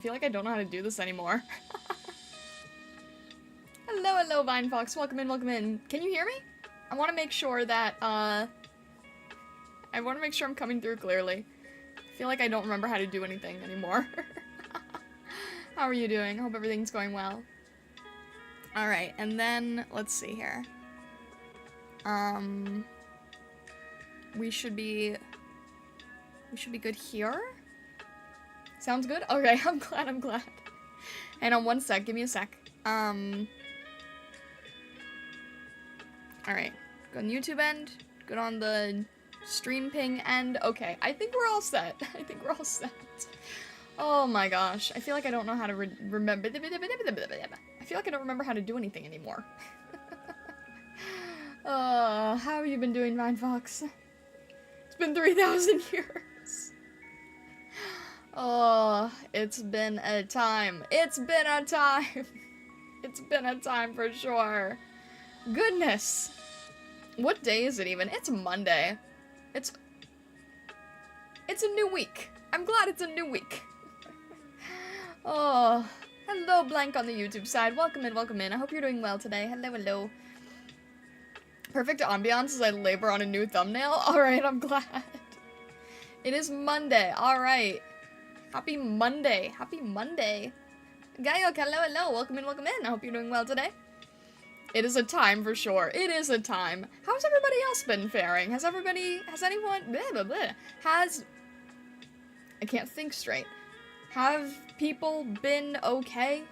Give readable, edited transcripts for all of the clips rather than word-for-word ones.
I feel like I don't know how to do this anymore. Hello, Vine Fox. Welcome in, welcome in. Can you hear me? I want to make sure that, I want to make sure I'm coming through clearly. I feel like I don't remember how to do anything anymore. How are you doing? I hope everything's going well. Alright, and then, let's see here. We should be good here? Sounds good? Okay, I'm glad. Hang on one sec, give me a sec. Alright. Good on the YouTube end. Good on the stream ping end. Okay, I think we're all set. I think we're all set. Oh my gosh. I feel like I don't know how to remember. I feel like I don't remember how to do anything anymore. How have you been doing, Vine Fox? It's been 3,000 years. Oh, it's been a time. It's been a time. It's been a time for sure. Goodness. What day is it even? It's Monday. It's a new week. I'm glad it's a new week. Oh, hello Blank on the YouTube side. Welcome in, welcome in. I hope you're doing well today. Hello. Perfect ambiance as I labor on a new thumbnail. Alright, I'm glad. It is Monday. Alright. Happy Monday. Happy Monday. Gayok, hello. Welcome in, welcome in. I hope you're doing well today. It is a time for sure. It is a time. How's everybody else been faring? Has anyone, I can't think straight. Have people been okay?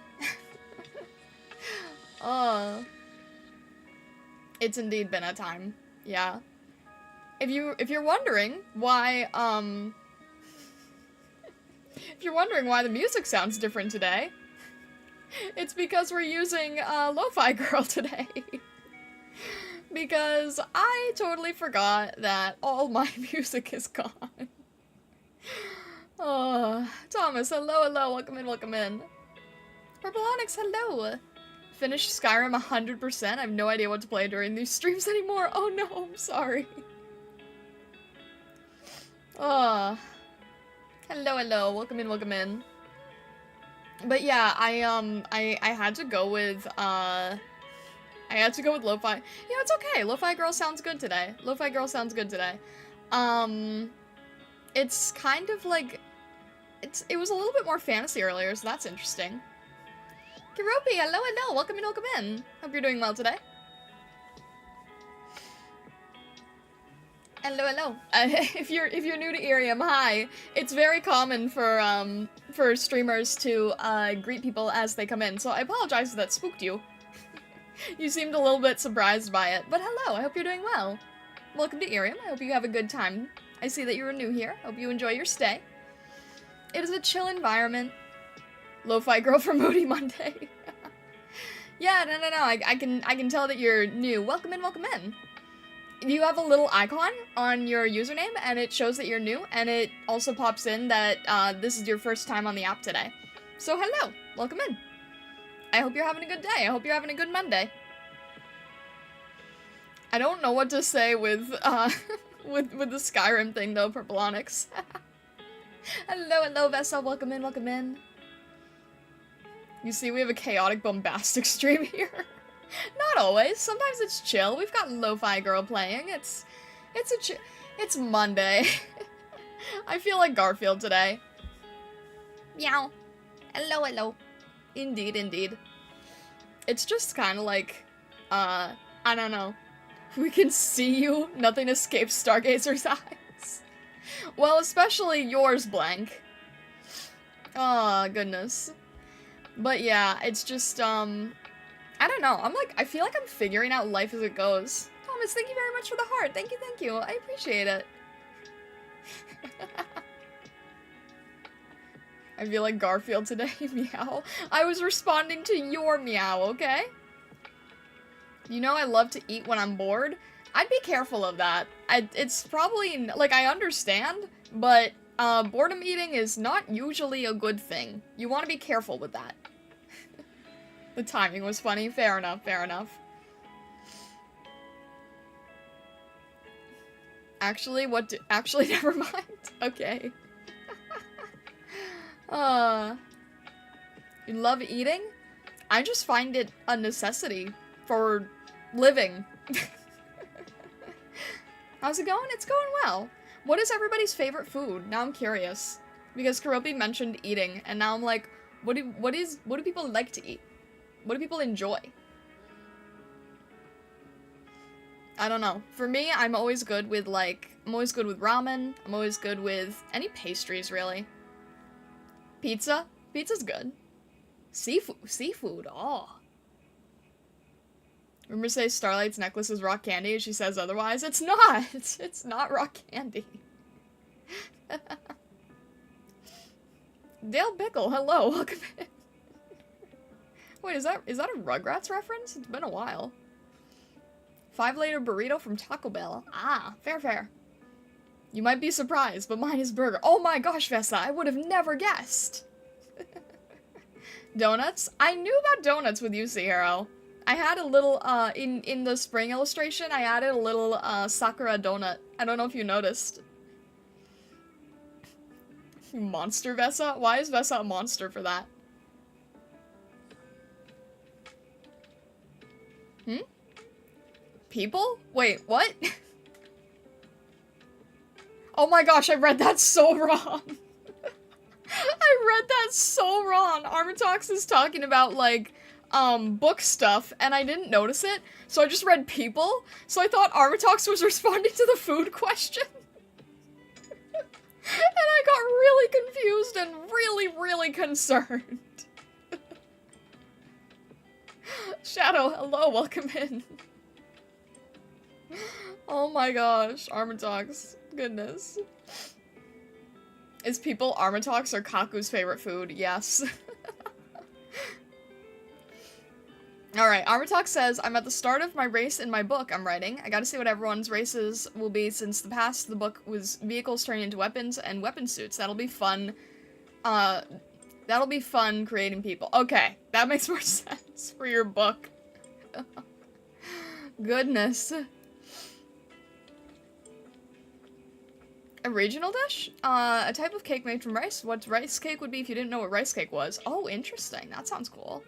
It's indeed been a time. Yeah. If you're wondering why, if you're wondering why the music sounds different today, it's because we're using Lo-Fi Girl today. Because I totally forgot that all my music is gone. Oh, Thomas, hello, welcome in. Purple Onyx, hello. Finished Skyrim 100%. I have no idea what to play during these streams anymore. Oh no, I'm sorry. Hello, welcome in. But yeah, I had to go with, Lo-Fi. You know, it's okay. Lo-Fi Girl sounds good today. It's kind of like, it was a little bit more fantasy earlier, so that's interesting. Kiropi, hello, welcome in. Hope you're doing well today. Hello. If you're new to Iriam, hi. It's very common for streamers to greet people as they come in, so I apologize if that spooked you. You seemed a little bit surprised by it, but hello, I hope you're doing well. Welcome to Iriam, I hope you have a good time. I see that you're new here, hope you enjoy your stay. It is a chill environment. Lo-Fi Girl for Moody Monday. Yeah, no, I can tell that you're new. Welcome in. You have a little icon on your username, and it shows that you're new, and it also pops in that this is your first time on the app today. So hello, welcome in. I hope you're having a good day. I hope you're having a good Monday. I don't know what to say with with the Skyrim thing though, Purple Onyx. Hello, Vessa. Welcome in. You see, we have a chaotic, bombastic stream here. Not always. Sometimes it's chill. We've got Lo-Fi Girl playing. It's Monday. I feel like Garfield today. Meow. Hello. Indeed. It's just kind of like, I don't know. We can see you. Nothing escapes Stargazer's eyes. Well, especially yours, Blank. Oh, goodness. But yeah, it's just, I don't know. I feel like I'm figuring out life as it goes. Thomas, thank you very much for the heart. Thank you. I appreciate it. I feel like Garfield today. Meow. I was responding to your meow, okay? You know I love to eat when I'm bored. I'd be careful of that. It's probably, like, I understand, but boredom eating is not usually a good thing. You want to be careful with that. The timing was funny. Fair enough. Actually, actually, never mind. Okay. You love eating? I just find it a necessity for living. How's it going? It's going well. What is everybody's favorite food? Now I'm curious. Because Karopi mentioned eating, and now I'm like, what do people like to eat? What do people enjoy? I don't know. For me, I'm always good with ramen. I'm always good with any pastries, really. Pizza? Pizza's good. Seafood, oh. Remember say Starlight's necklace is rock candy? She says otherwise. It's not! It's not rock candy. Dale Pickle, hello, welcome in. Wait, is that a Rugrats reference? It's been a while. 5-layer burrito from Taco Bell. Ah, fair. You might be surprised, but mine is burger. Oh my gosh, Vessa, I would have never guessed. Donuts? I knew about donuts with you, Sierra. I had a little, in the spring illustration, I added a little, Sakura donut. I don't know if you noticed. Monster Vessa? Why is Vessa a monster for that? People? Wait, what? Oh my gosh, I read that so wrong. I read that so wrong. Armatox is talking about, like, book stuff, and I didn't notice it, so I just read people, so I thought Armatox was responding to the food question. And I got really confused and really concerned. Shadow, hello, welcome in. Oh my gosh, Armatox, goodness. Is people Armatox or Kaku's favorite food? Yes. Alright, Armatox says, I'm at the start of my race in my book I'm writing. I gotta see what everyone's races will be since the book was vehicles turning into weapons and weapon suits. That'll be fun. That'll be fun creating people. Okay, that makes more sense for your book. Goodness. A regional dish? A type of cake made from rice. What rice cake would be if you didn't know what rice cake was? Oh, interesting. That sounds cool.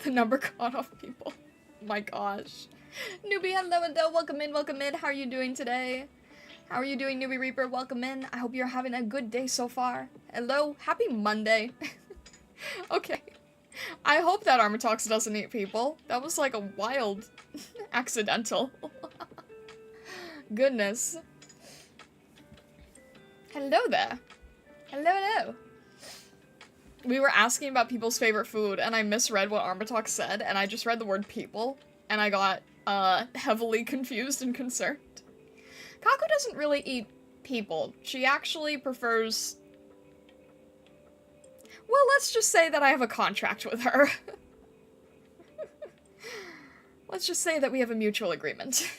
The number caught off people. Oh my gosh. Newbie, hello, welcome in. How are you doing today? How are you doing, Newbie Reaper? Welcome in. I hope you're having a good day so far. Hello, happy Monday. Okay. I hope that Armatox doesn't eat people. That was like a wild accidental. Goodness. Hello there. Hello. We were asking about people's favorite food, and I misread what Armatox said, and I just read the word people, and I got, heavily confused and concerned. Kaku doesn't really eat people. She actually prefers... Well, let's just say that I have a contract with her. Let's just say that we have a mutual agreement.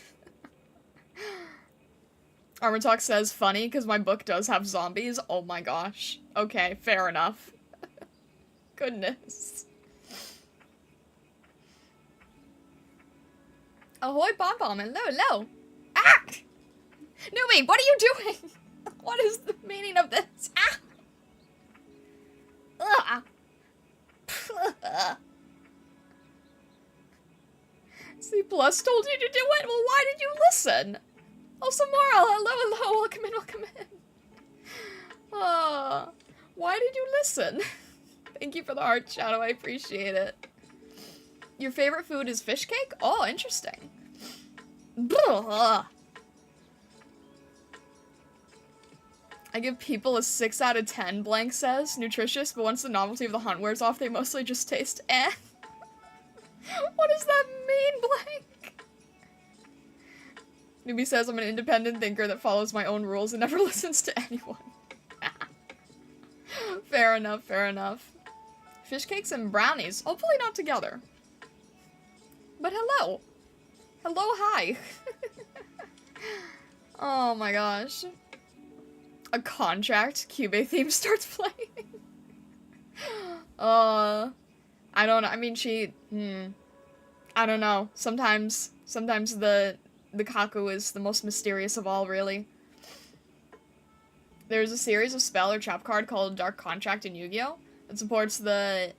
Armatox says, funny, because my book does have zombies. Oh my gosh. Okay, fair enough. Goodness. Ahoy, Pom-Pom, hello. Ah! Newbie, what are you doing? What is the meaning of this? Ah! C Plus told you to do it? Well, why did you listen? Oh, Samara, hello, welcome in. Why did you listen? Thank you for the heart, Shadow, I appreciate it. Your favorite food is fish cake? Oh, interesting. I give people a 6 out of 10, Blank says. Nutritious, but once the novelty of the hunt wears off, they mostly just taste eh. What does that mean, Blank? Newbie says, I'm an independent thinker that follows my own rules and never listens to anyone. Fair enough. Fish cakes and brownies. Hopefully not together. But hello. Hi. Oh my gosh. A contract Cube theme starts playing. I don't know. I mean, I don't know. Sometimes the Kaku is the most mysterious of all, really. There's a series of spell or trap card called Dark Contract in Yu-Gi-Oh! It supports the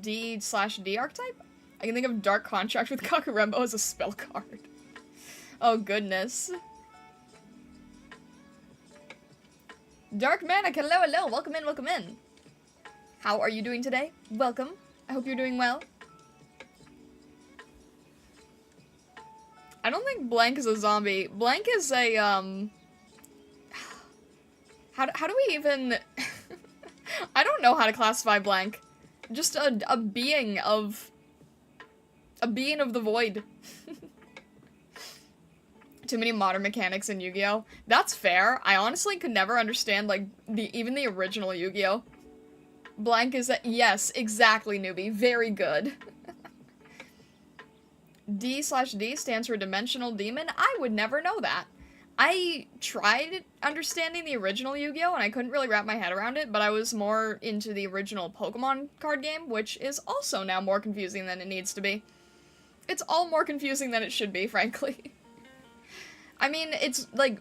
D/D archetype. I can think of Dark Contract with Kakurembo as a spell card. Oh goodness. Dark Manic, hello, hello, welcome in, welcome in. How are you doing today? Welcome. I hope you're doing well. I don't think Blank is a zombie. Blank is a, How do we even... I don't know how to classify Blank. Just a being of... A being of the void. Too many modern mechanics in Yu-Gi-Oh! That's fair. I honestly could never understand, like, even the original Yu-Gi-Oh! Blank is a... Yes, exactly, newbie. Very good. D/D stands for Dimensional Demon? I would never know that. I tried understanding the original Yu-Gi-Oh! And I couldn't really wrap my head around it, but I was more into the original Pokemon card game, which is also now more confusing than it needs to be. It's all more confusing than it should be, frankly. I mean, it's, like,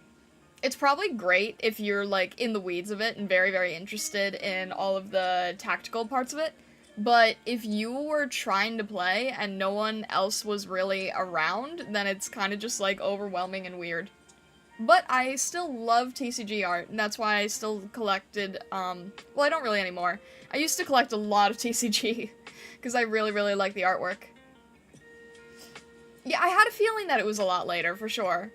it's probably great if you're, like, in the weeds of it and very, very interested in all of the tactical parts of it. But if you were trying to play and no one else was really around, then it's kind of just, like, overwhelming and weird. But I still love TCG art, and that's why I still collected, well, I don't really anymore. I used to collect a lot of TCG, because I really, really like the artwork. Yeah, I had a feeling that it was a lot later, for sure.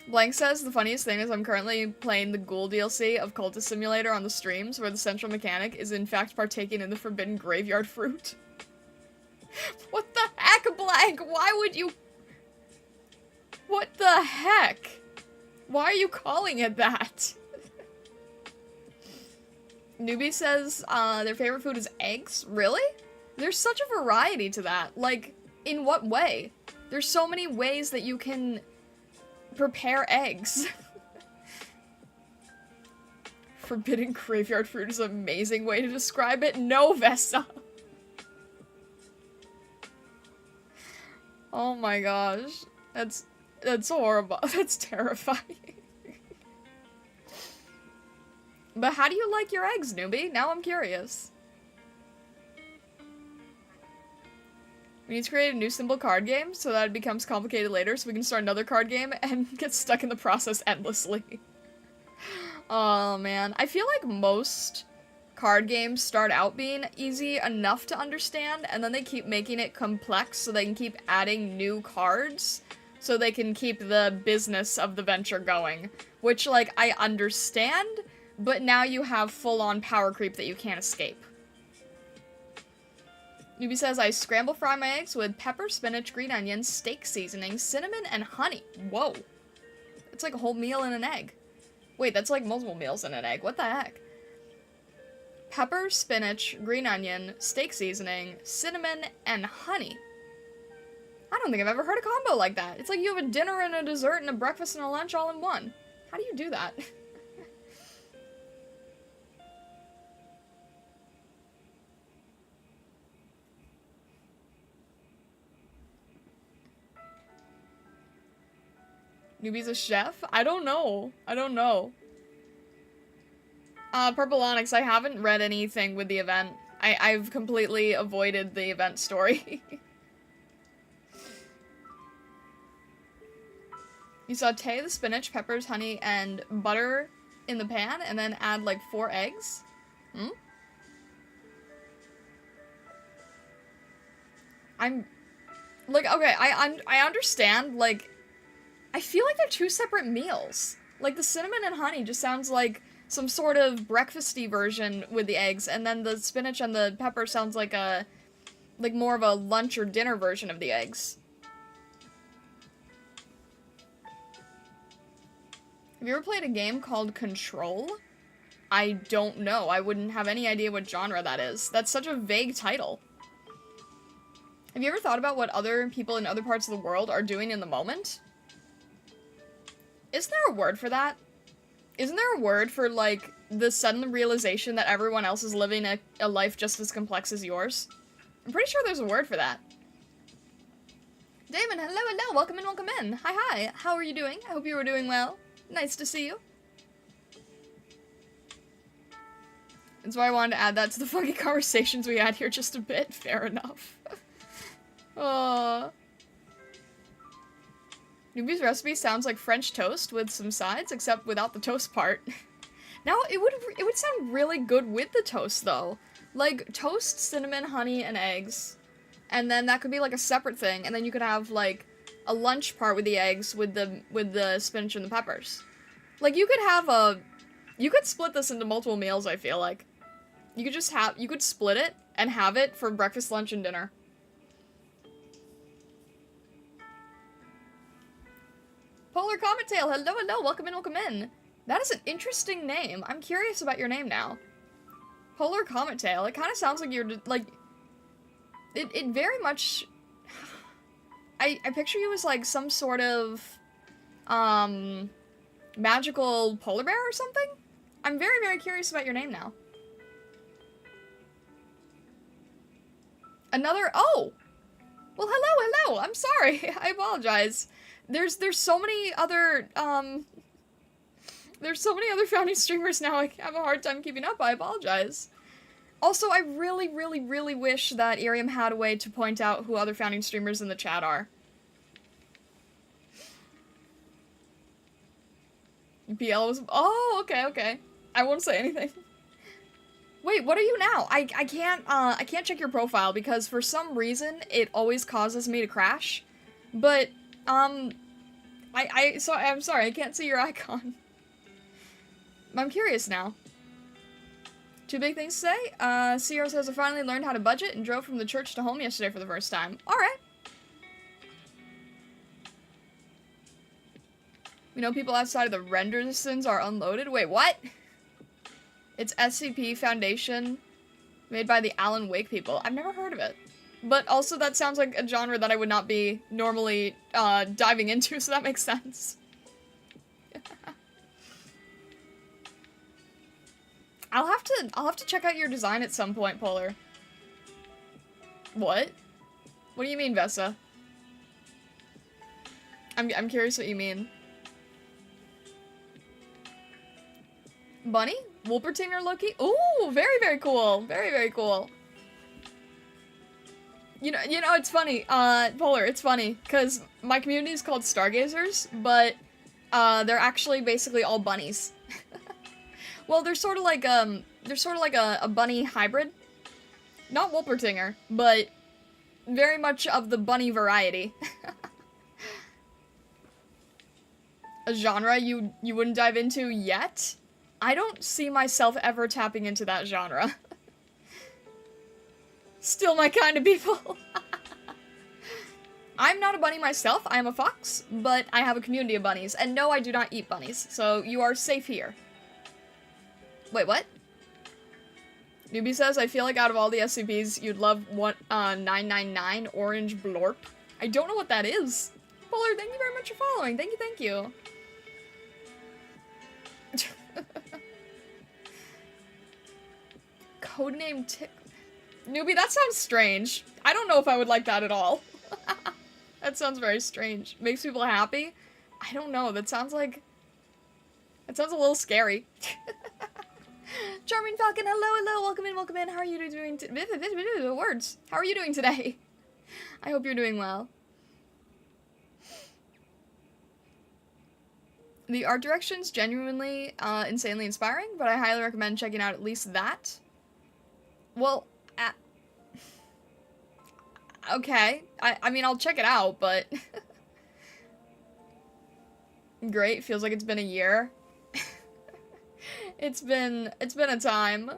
Blank says, the funniest thing is I'm currently playing the Ghoul DLC of Cultist Simulator on the streams, where the central mechanic is in fact partaking in the forbidden graveyard fruit. What the heck, Blank? Why would you... What the heck? Why are you calling it that? Newbie says, their favorite food is eggs? Really? There's such a variety to that. Like, in what way? There's so many ways that you can... prepare eggs. Forbidden graveyard fruit is an amazing way to describe it. No, Vesta. Oh my gosh. That's horrible. That's terrifying. But how do you like your eggs, newbie? Now I'm curious. We need to create a new simple card game so that it becomes complicated later so we can start another card game and get stuck in the process endlessly. Oh man, I feel like most card games start out being easy enough to understand and then they keep making it complex so they can keep adding new cards so they can keep the business of the venture going. Which, like, I understand, but now you have full-on power creep that you can't escape. Newbie says, I scramble fry my eggs with pepper, spinach, green onion, steak seasoning, cinnamon, and honey. Whoa. It's like a whole meal in an egg. Wait, that's like multiple meals in an egg. What the heck? Pepper, spinach, green onion, steak seasoning, cinnamon, and honey. I don't think I've ever heard a combo like that. It's like you have a dinner and a dessert and a breakfast and a lunch all in one. How do you do that? Newbie's a chef? I don't know. I don't know. Purple Onyx, I haven't read anything with the event. I've completely avoided the event story. You saute the spinach, peppers, honey, and butter in the pan, and then add, like, 4 eggs? Hmm? Like, okay, I understand, like, I feel like they're 2 separate meals. Like, the cinnamon and honey just sounds like some sort of breakfasty version with the eggs, and then the spinach and the pepper sounds like a, like, more of a lunch or dinner version of the eggs. Have you ever played a game called Control? I don't know. I wouldn't have any idea what genre that is. That's such a vague title. Have you ever thought about what other people in other parts of the world are doing in the moment? Isn't there a word for that? Isn't there a word for, like, the sudden realization that everyone else is living a life just as complex as yours? I'm pretty sure there's a word for that. Damon, hello, hello, welcome in, welcome in. Hi, hi, how are you doing? I hope you are doing well. Nice to see you. That's why I wanted to add that to the fucking conversations we had here just a bit. Fair enough. Newbie's recipe sounds like French toast with some sides, except without the toast part. Now, it would sound really good with the toast, though. Like, toast, cinnamon, honey, and eggs. And then that could be, like, a separate thing. And then you could have, like, a lunch part with the eggs with the spinach and the peppers. Like, you could split this into multiple meals, I feel like. You could split it and have it for breakfast, lunch, and dinner. Polar Comet Tail, hello, hello, welcome in, welcome in. That is an interesting name. I'm curious about your name now. Polar Comet Tail, it kind of sounds like you're, like, it very much, I picture you as, like, some sort of, magical polar bear or something? I'm very, very curious about your name now. Oh! Well, hello, I'm sorry, I apologize. There's so many other, there's so many other founding streamers now, I have a hard time keeping up, I apologize. Also, I really, really, really wish that Iriam had a way to point out who other founding streamers in the chat are. BL was- oh, okay. I won't say anything. Wait, what are you now? I can't check your profile because for some reason it always causes me to crash. But, I'm sorry, I can't see your icon. I'm curious now. Two big things to say. Sierra says I finally learned how to budget and drove from the church to home yesterday for the first time. Alright. We know people outside of the Rendersons are unloaded. Wait, what? It's SCP Foundation, made by the Alan Wake people. I've never heard of it. But also that sounds like a genre that I would not be normally, diving into, so that makes sense. I'll have to check out your design at some point, Polar. What? What do you mean, Vessa? I'm curious what you mean. Bunny? Wolpertinger Loki? Ooh, very, very cool. Very, very cool. You know, it's funny, Polar, it's funny, because my community is called Stargazers, but, they're actually basically all bunnies. Well, they're sort of like a bunny hybrid. Not Wolpertinger, but very much of the bunny variety. A genre you wouldn't dive into yet? I don't see myself ever tapping into that genre. Still my kind of people. I'm not a bunny myself, I am a fox, but I have a community of bunnies, and no, I do not eat bunnies, so you are safe here. Wait, what? Newbie says, I feel like out of all the SCPs, you'd love 999 Orange Blorp. I don't know what that is. Polar, thank you very much for following. Thank you. Codename Tick. Newbie, that sounds strange. I don't know if I would like that at all. That sounds very strange. Makes people happy? I don't know. That sounds a little scary. Charming Falcon, hello, welcome in. How are you doing words. How are you doing today? I hope you're doing well. The art direction's genuinely, insanely inspiring, but I highly recommend checking out at least that. Well, okay. I mean, I'll check it out, but... Great, feels like it's been a year. It's been a time.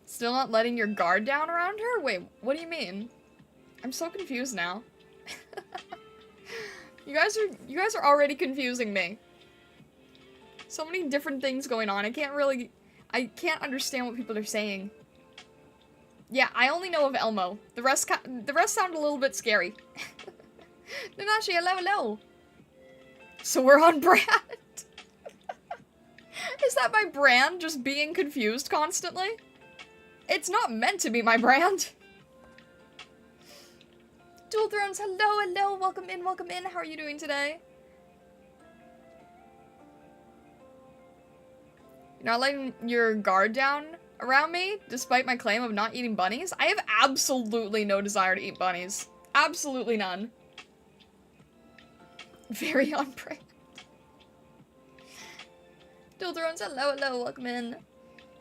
Still not letting your guard down around her? Wait, what do you mean? I'm so confused now. You guys are already confusing me. So many different things going on. I can't understand what people are saying. Yeah, I only know of Elmo. The rest sound a little bit scary. Nanashi, hello. So we're on brand. Is that my brand, just being confused constantly? It's not meant to be my brand. Dual Thrones, hello, welcome in, how are you doing today? You're not letting your guard down around me, despite my claim of not eating bunnies? I have absolutely no desire to eat bunnies. Absolutely none. Very on brand. Dual Thrones, hello, hello, welcome in.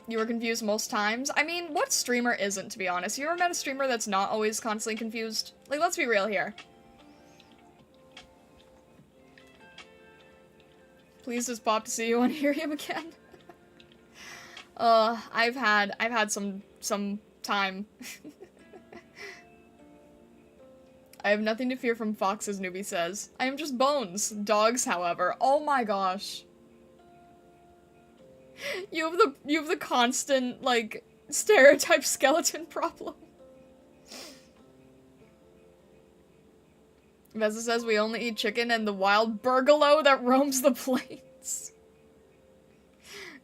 You were confused most times? I mean, what streamer isn't, to be honest? You ever met a streamer that's not always constantly confused? Like, let's be real here. Please just pop to see you on Iriam again. I've had some time. I have nothing to fear from foxes, Newbie says. I am just bones. Dogs, however. Oh my gosh. You have the constant, like, stereotype skeleton problem. Veza says we only eat chicken and the wild burgalo that roams the plains.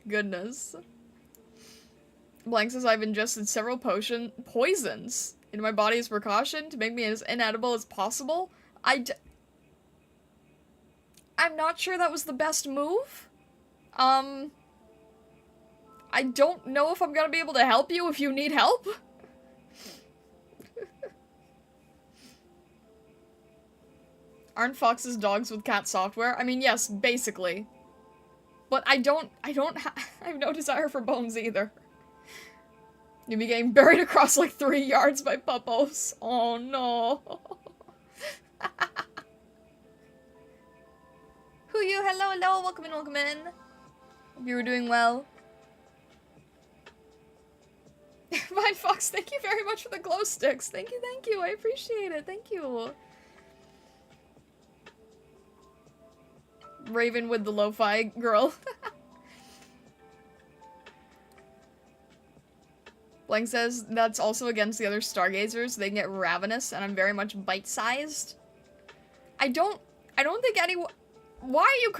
Goodness. Blank says I've ingested several poisons into my body as precaution to make me as inedible as possible. I'm not sure that was the best move. I don't know if I'm gonna be able to help you if you need help. Aren't foxes dogs with cat software? I mean, yes, basically. But I have no desire for bones either. You'd be getting buried across like 3 yards by puppos. Oh no. Who you? Hello, hello, welcome in, welcome in. Hope you were doing well. Vine Fox, thank you very much for the glow sticks. Thank you, I appreciate it, thank you. Raven with the lo-fi girl. Blank says that's also against the other stargazers. They can get ravenous, and I'm very much bite-sized. I don't think anyone... Why are you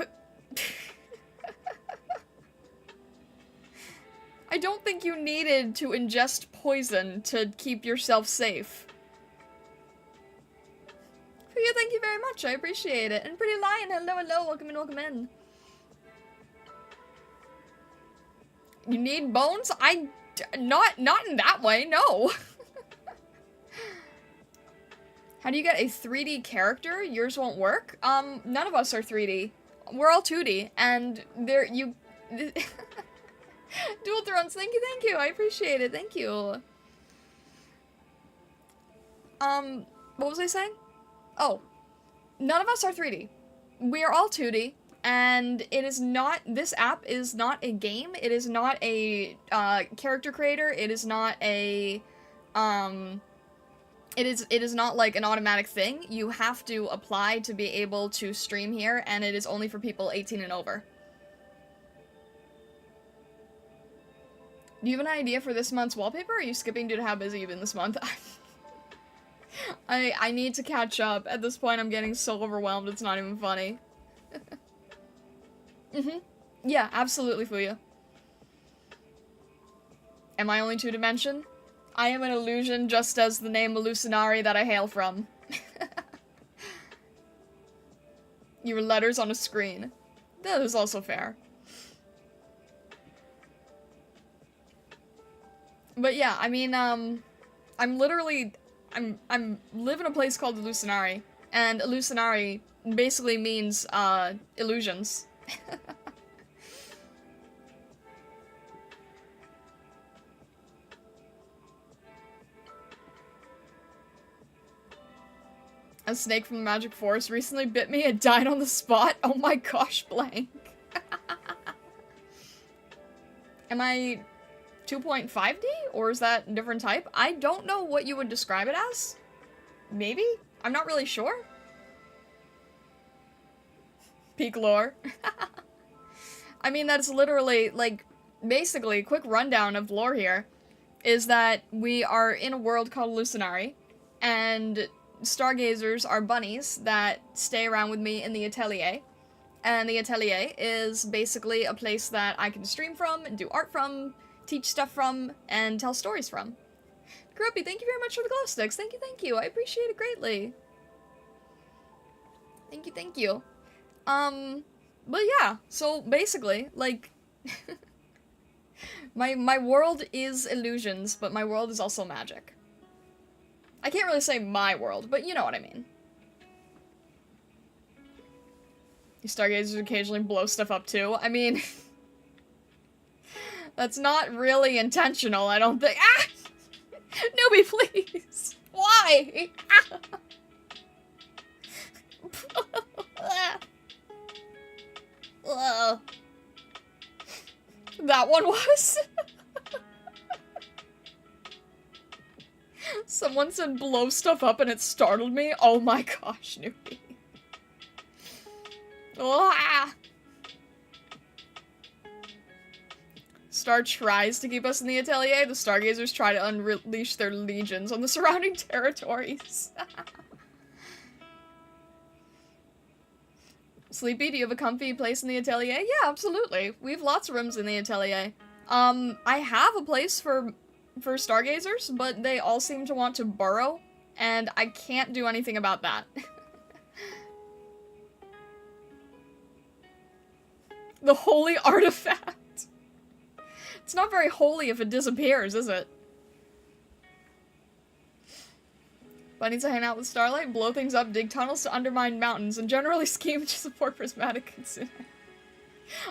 I don't think you needed to ingest poison to keep yourself safe. Hiya, thank you very much. I appreciate it. And Pretty Lion, hello, hello. Welcome in, welcome in. You need bones? Not in that way, no. How do you get a 3D character? Yours won't work? None of us are 3D. We're all 2D, and Dual Thrones, thank you, I appreciate it, thank you. What was I saying? Oh, none of us are 3D. We are all 2D, and it is not, this app is not a game, it is not a, character creator, it is not a, it is not like an automatic thing. You have to apply to be able to stream here, and it is only for people 18 and over. Do you have an idea for this month's wallpaper, or are you skipping due to how busy you've been this month? I need to catch up. At this point, I'm getting so overwhelmed, it's not even funny. Yeah, absolutely, Fuya. Am I only two-dimension? I am an illusion, just as the name Hallucinari that I hail from. You were letters on a screen. That is also fair. But yeah, I mean, I'm live in a place called Hallucinari, and Hallucinari basically means, illusions. A snake from the Magic Forest recently bit me and died on the spot. Oh my gosh, blank. Am I 2.5D? Or is that a different type? I don't know what you would describe it as. Maybe? I'm not really sure. Peak lore. I mean, that's literally, like, basically, a quick rundown of lore here is that we are in a world called Hallucinari, and stargazers are bunnies that stay around with me in the atelier. And the atelier is basically a place that I can stream from, and do art from, teach stuff from, and tell stories from. Grumpy, thank you very much for the glow sticks. Thank you. I appreciate it greatly. Thank you. But yeah, so basically, like, My world is illusions, but my world is also magic. I can't really say my world, but you know what I mean. You stargazers occasionally blow stuff up too. I mean, that's not really intentional, I don't think. Ah! Newbie, please! Why? That one was? Someone said blow stuff up and it startled me? Oh my gosh, Newbie. Ah! Star tries to keep us in the atelier. The stargazers try to unleash their legions on the surrounding territories. Sleepy, do you have a comfy place in the atelier? Yeah, absolutely. We have lots of rooms in the atelier. I have a place for stargazers, but they all seem to want to burrow, and I can't do anything about that. The holy artifact. It's not very holy if it disappears, is it? Bunnies to hang out with Starlight, blow things up, dig tunnels to undermine mountains, and generally scheme to support prismatic Kitsune.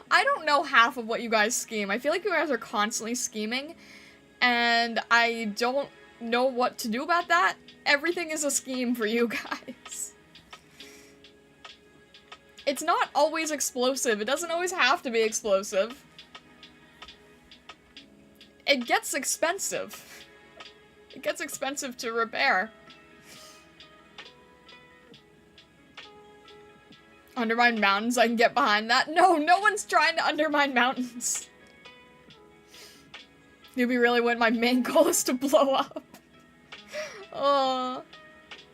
I don't know half of what you guys scheme. I feel like you guys are constantly scheming, and I don't know what to do about that. Everything is a scheme for you guys. It's not always explosive. It doesn't always have to be explosive. It gets expensive. It gets expensive to repair. Undermine mountains, I can get behind that. No, no one's trying to undermine mountains. Newbie really went, my main goal is to blow up.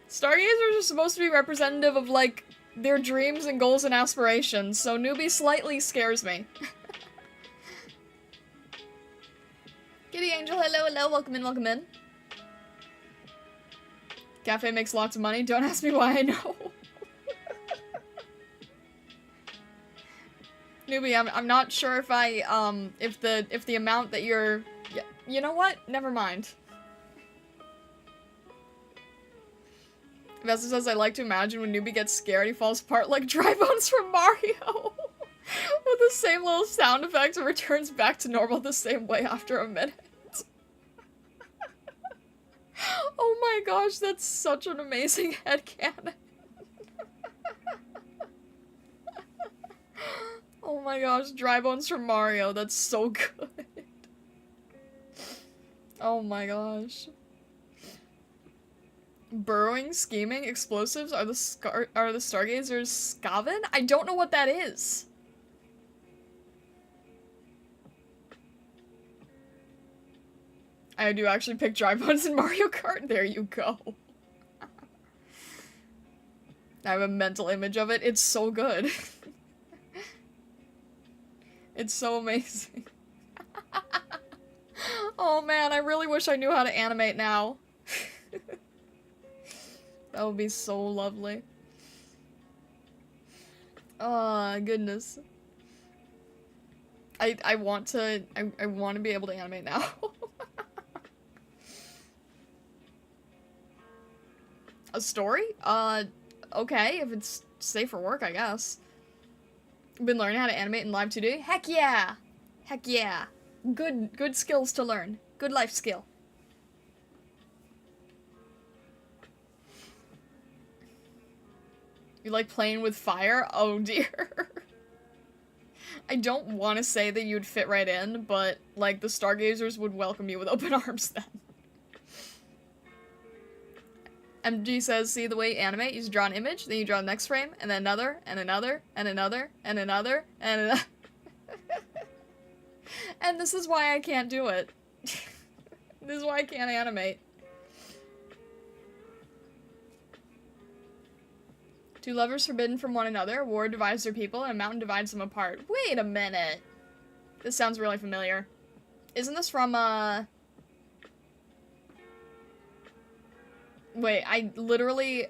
Stargazers are supposed to be representative of, like, their dreams and goals and aspirations, so Newbie slightly scares me. Kitty Angel, hello, hello, welcome in, welcome in. Cafe makes lots of money, don't ask me why I know. Newbie, I'm not sure if if the amount that you're, you know what? Never mind. Vesta says, I like to imagine when Newbie gets scared, he falls apart like Dry Bones from Mario. With the same little sound effects and returns back to normal the same way after a minute. Oh my gosh, that's such an amazing headcanon. Oh my gosh, Dry Bones from Mario, that's so good. Oh my gosh. Burrowing, scheming, explosives, are the stargazers Skaven? I don't know what that is. I do actually pick Dry Bones in Mario Kart, there you go. I have a mental image of it, it's so good. It's so amazing. Oh man, I really wish I knew how to animate now. That would be so lovely. Oh, goodness. I want to be able to animate now. A story? Okay, if it's safe for work, I guess. Been learning how to animate in Live 2D? Heck yeah! Heck yeah. Good skills to learn. Good life skill. You like playing with fire? Oh dear. I don't want to say that you'd fit right in, but, like, the Stargazers would welcome you with open arms then. MG says, see the way you animate? You just draw an image, then you draw the next frame, and then another, and another, and another, and another, and another. And this is why I can't do it. This is why I can't animate. Two lovers forbidden from one another, war divides their people, and a mountain divides them apart. Wait a minute! This sounds really familiar. Isn't this from, Wait, I literally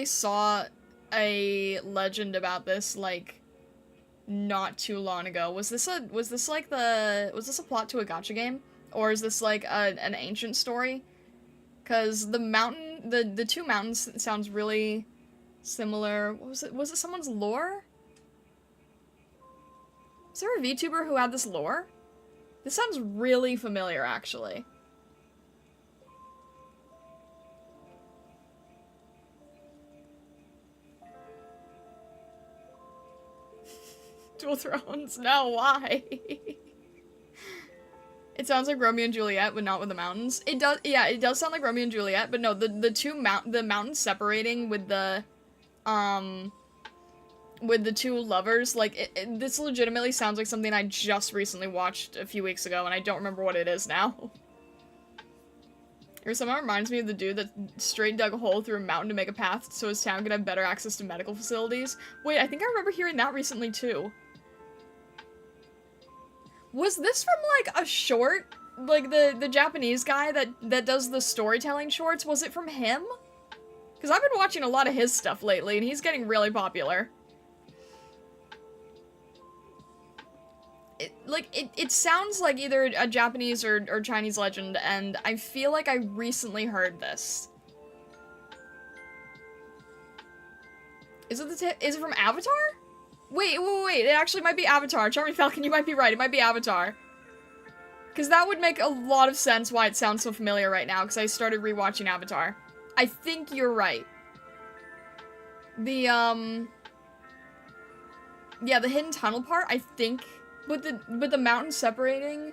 saw a legend about this, like, not too long ago. Was this a plot to a gacha game? Or is this like an ancient story? Because the two mountains sounds really similar. What was it? Was it someone's lore? Is there a VTuber who had this lore? This sounds really familiar, actually. Dual Thrones? No, why? It sounds like Romeo and Juliet, but not with the mountains. It does, yeah, it does sound like Romeo and Juliet, but no, the mountains separating with the two lovers, like, this legitimately sounds like something I just recently watched a few weeks ago, and I don't remember what it is now. Or somehow reminds me of the dude that straight dug a hole through a mountain to make a path so his town could have better access to medical facilities. Wait, I think I remember hearing that recently, too. Was this from, like, a short? Like, the Japanese guy that does the storytelling shorts? Was it from him? Because I've been watching a lot of his stuff lately, and he's getting really popular. It sounds like either a Japanese or Chinese legend, and I feel like I recently heard this. Is it from Avatar? Wait, it actually might be Avatar. Charming Falcon, you might be right, it might be Avatar. Because that would make a lot of sense why it sounds so familiar right now, because I started rewatching Avatar. I think you're right. Yeah, the hidden tunnel part, I think, with the mountains separating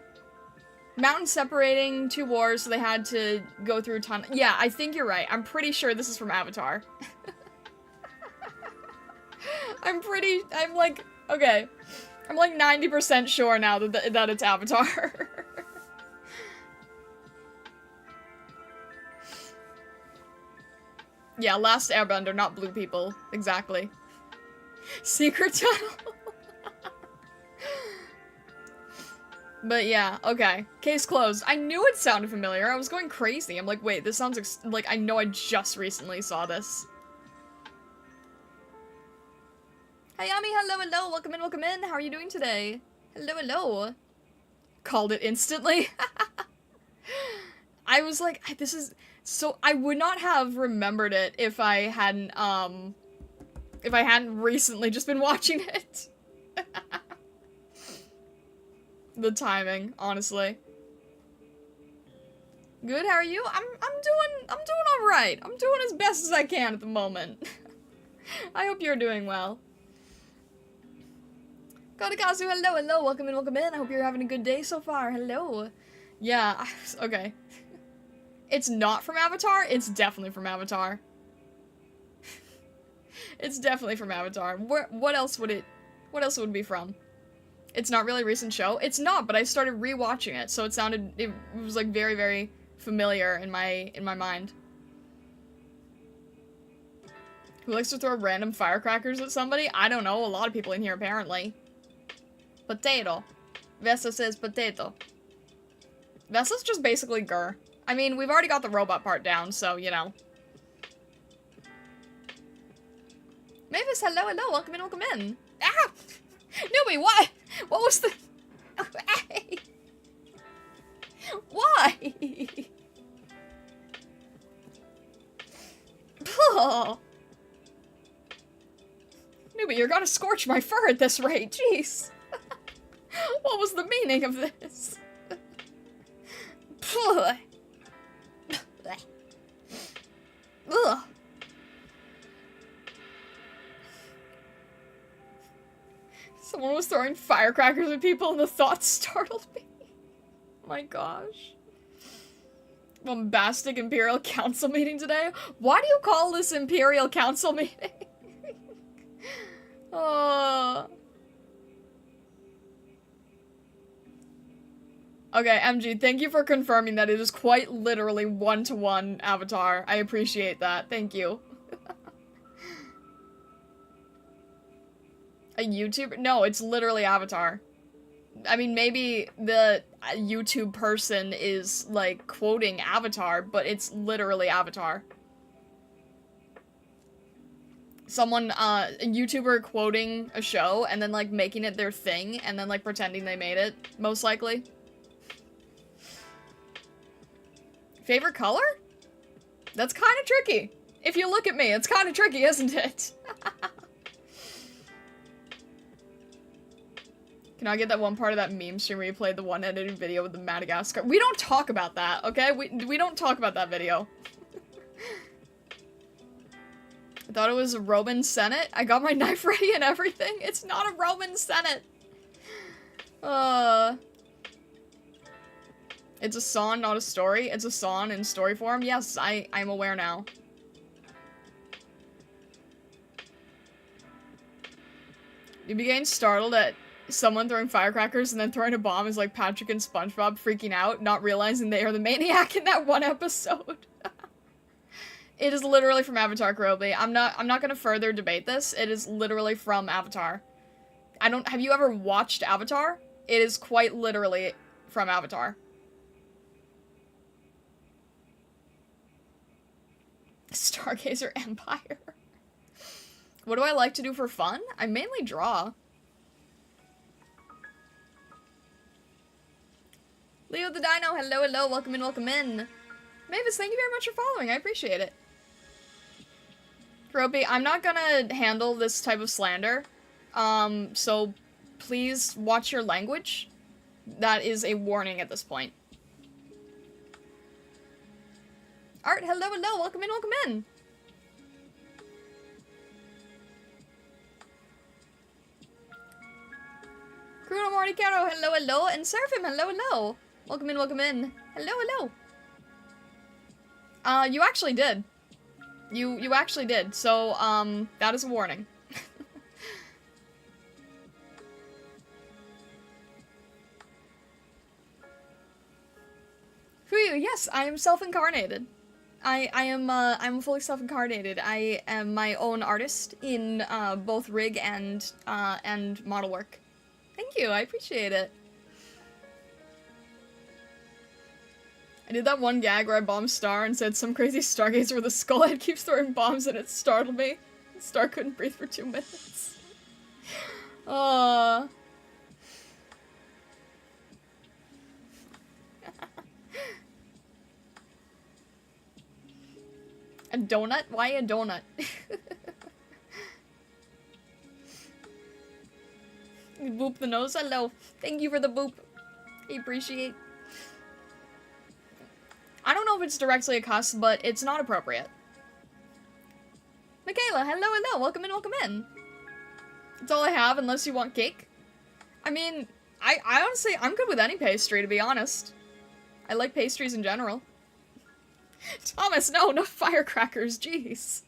two wars, so they had to go through a tunnel. Yeah, I think you're right. I'm pretty sure this is from Avatar. I'm like, okay. I'm like 90% sure now that it's Avatar. Yeah, Last Airbender, not blue people. Exactly. Secret tunnel. But yeah, okay. Case closed. I knew it sounded familiar. I was going crazy. I'm like, wait, this sounds like I know I just recently saw this. Hayami, hello, welcome in, how are you doing today? Hello. Called it instantly. I was like, this is, so, I would not have remembered it if I hadn't recently just been watching it. The timing, honestly. Good, how are you? I'm doing alright. I'm doing as best as I can at the moment. I hope you're doing well. Kodakazu, hello, welcome in. I hope you're having a good day so far. Hello. Yeah, okay. It's not from Avatar? It's definitely from Avatar. It's definitely from Avatar. What else would it be from? It's not really a recent show. It's not, but I started rewatching it, so it was like very, very familiar in my mind. Who likes to throw random firecrackers at somebody? I don't know, a lot of people in here apparently. Potato. Vessa says potato. Vessa's just basically Gur. I mean, we've already got the robot part down, so, you know. Mavis, hello, welcome in. Ah! Newbie, what? What was the... Hey! Why? Oh. Newbie, you're gonna scorch my fur at this rate, jeez. What was the meaning of this? Ugh. Someone was throwing firecrackers at people and the thought startled me. My gosh. Bombastic Imperial Council meeting today? Why do you call this Imperial Council meeting? Oh. Okay, MG, thank you for confirming that it is quite literally one-to-one Avatar. I appreciate that. Thank you. A YouTuber? No, it's literally Avatar. I mean, maybe the YouTube person is, like, quoting Avatar, but it's literally Avatar. someone, a YouTuber quoting a show and then, like, making it their thing and then, like, pretending they made it, most likely. Favorite color? That's kind of tricky. If you look at me, it's kind of tricky, isn't it? Can I get that one part of that meme stream where you played the one edited video with the Madagascar? We don't talk about that, okay? We don't talk about that video. I thought it was a Roman Senate. I got my knife ready and everything. It's not a Roman Senate. It's a song, not a story. It's a song in story form. Yes, I'm aware now. You became startled at someone throwing firecrackers and then throwing a bomb is like Patrick and SpongeBob freaking out, not realizing they are the maniac in that one episode. It is literally from Avatar, Kurobi. I'm not gonna further debate this. It is literally from Avatar. Have you ever watched Avatar? It is quite literally from Avatar. Stargazer Empire. What do I like to do for fun? I mainly draw. Leo the Dino, hello, hello, welcome in, welcome in. Mavis, thank you very much for following, I appreciate it. Kurobi, I'm not gonna handle this type of slander, so please watch your language. That is a warning at this point. Art, hello, hello, welcome in, welcome in. Bruno Mordicaro, hello, hello, and Seraphim, hello, hello. Welcome in, welcome in. Hello, hello. You actually did. You actually did, so, that is a warning. Fuyu, yes, I am self-incarnated. I'm fully self-incarnated. I am my own artist in, both rig and model work. Thank you, I appreciate it. I did that one gag where I bombed Star and said some crazy stargazer with a skull head keeps throwing bombs and it startled me. Star couldn't breathe for 2 minutes. A donut? Why a donut? You boop the nose? Hello. Thank you for the boop. I appreciate. I don't know if it's directly a cuss, but it's not appropriate. Michaela, hello, hello. Welcome in, welcome in. That's all I have, unless you want cake. I mean, I honestly, I'm good with any pastry, to be honest. I like pastries in general. Thomas, no firecrackers, jeez.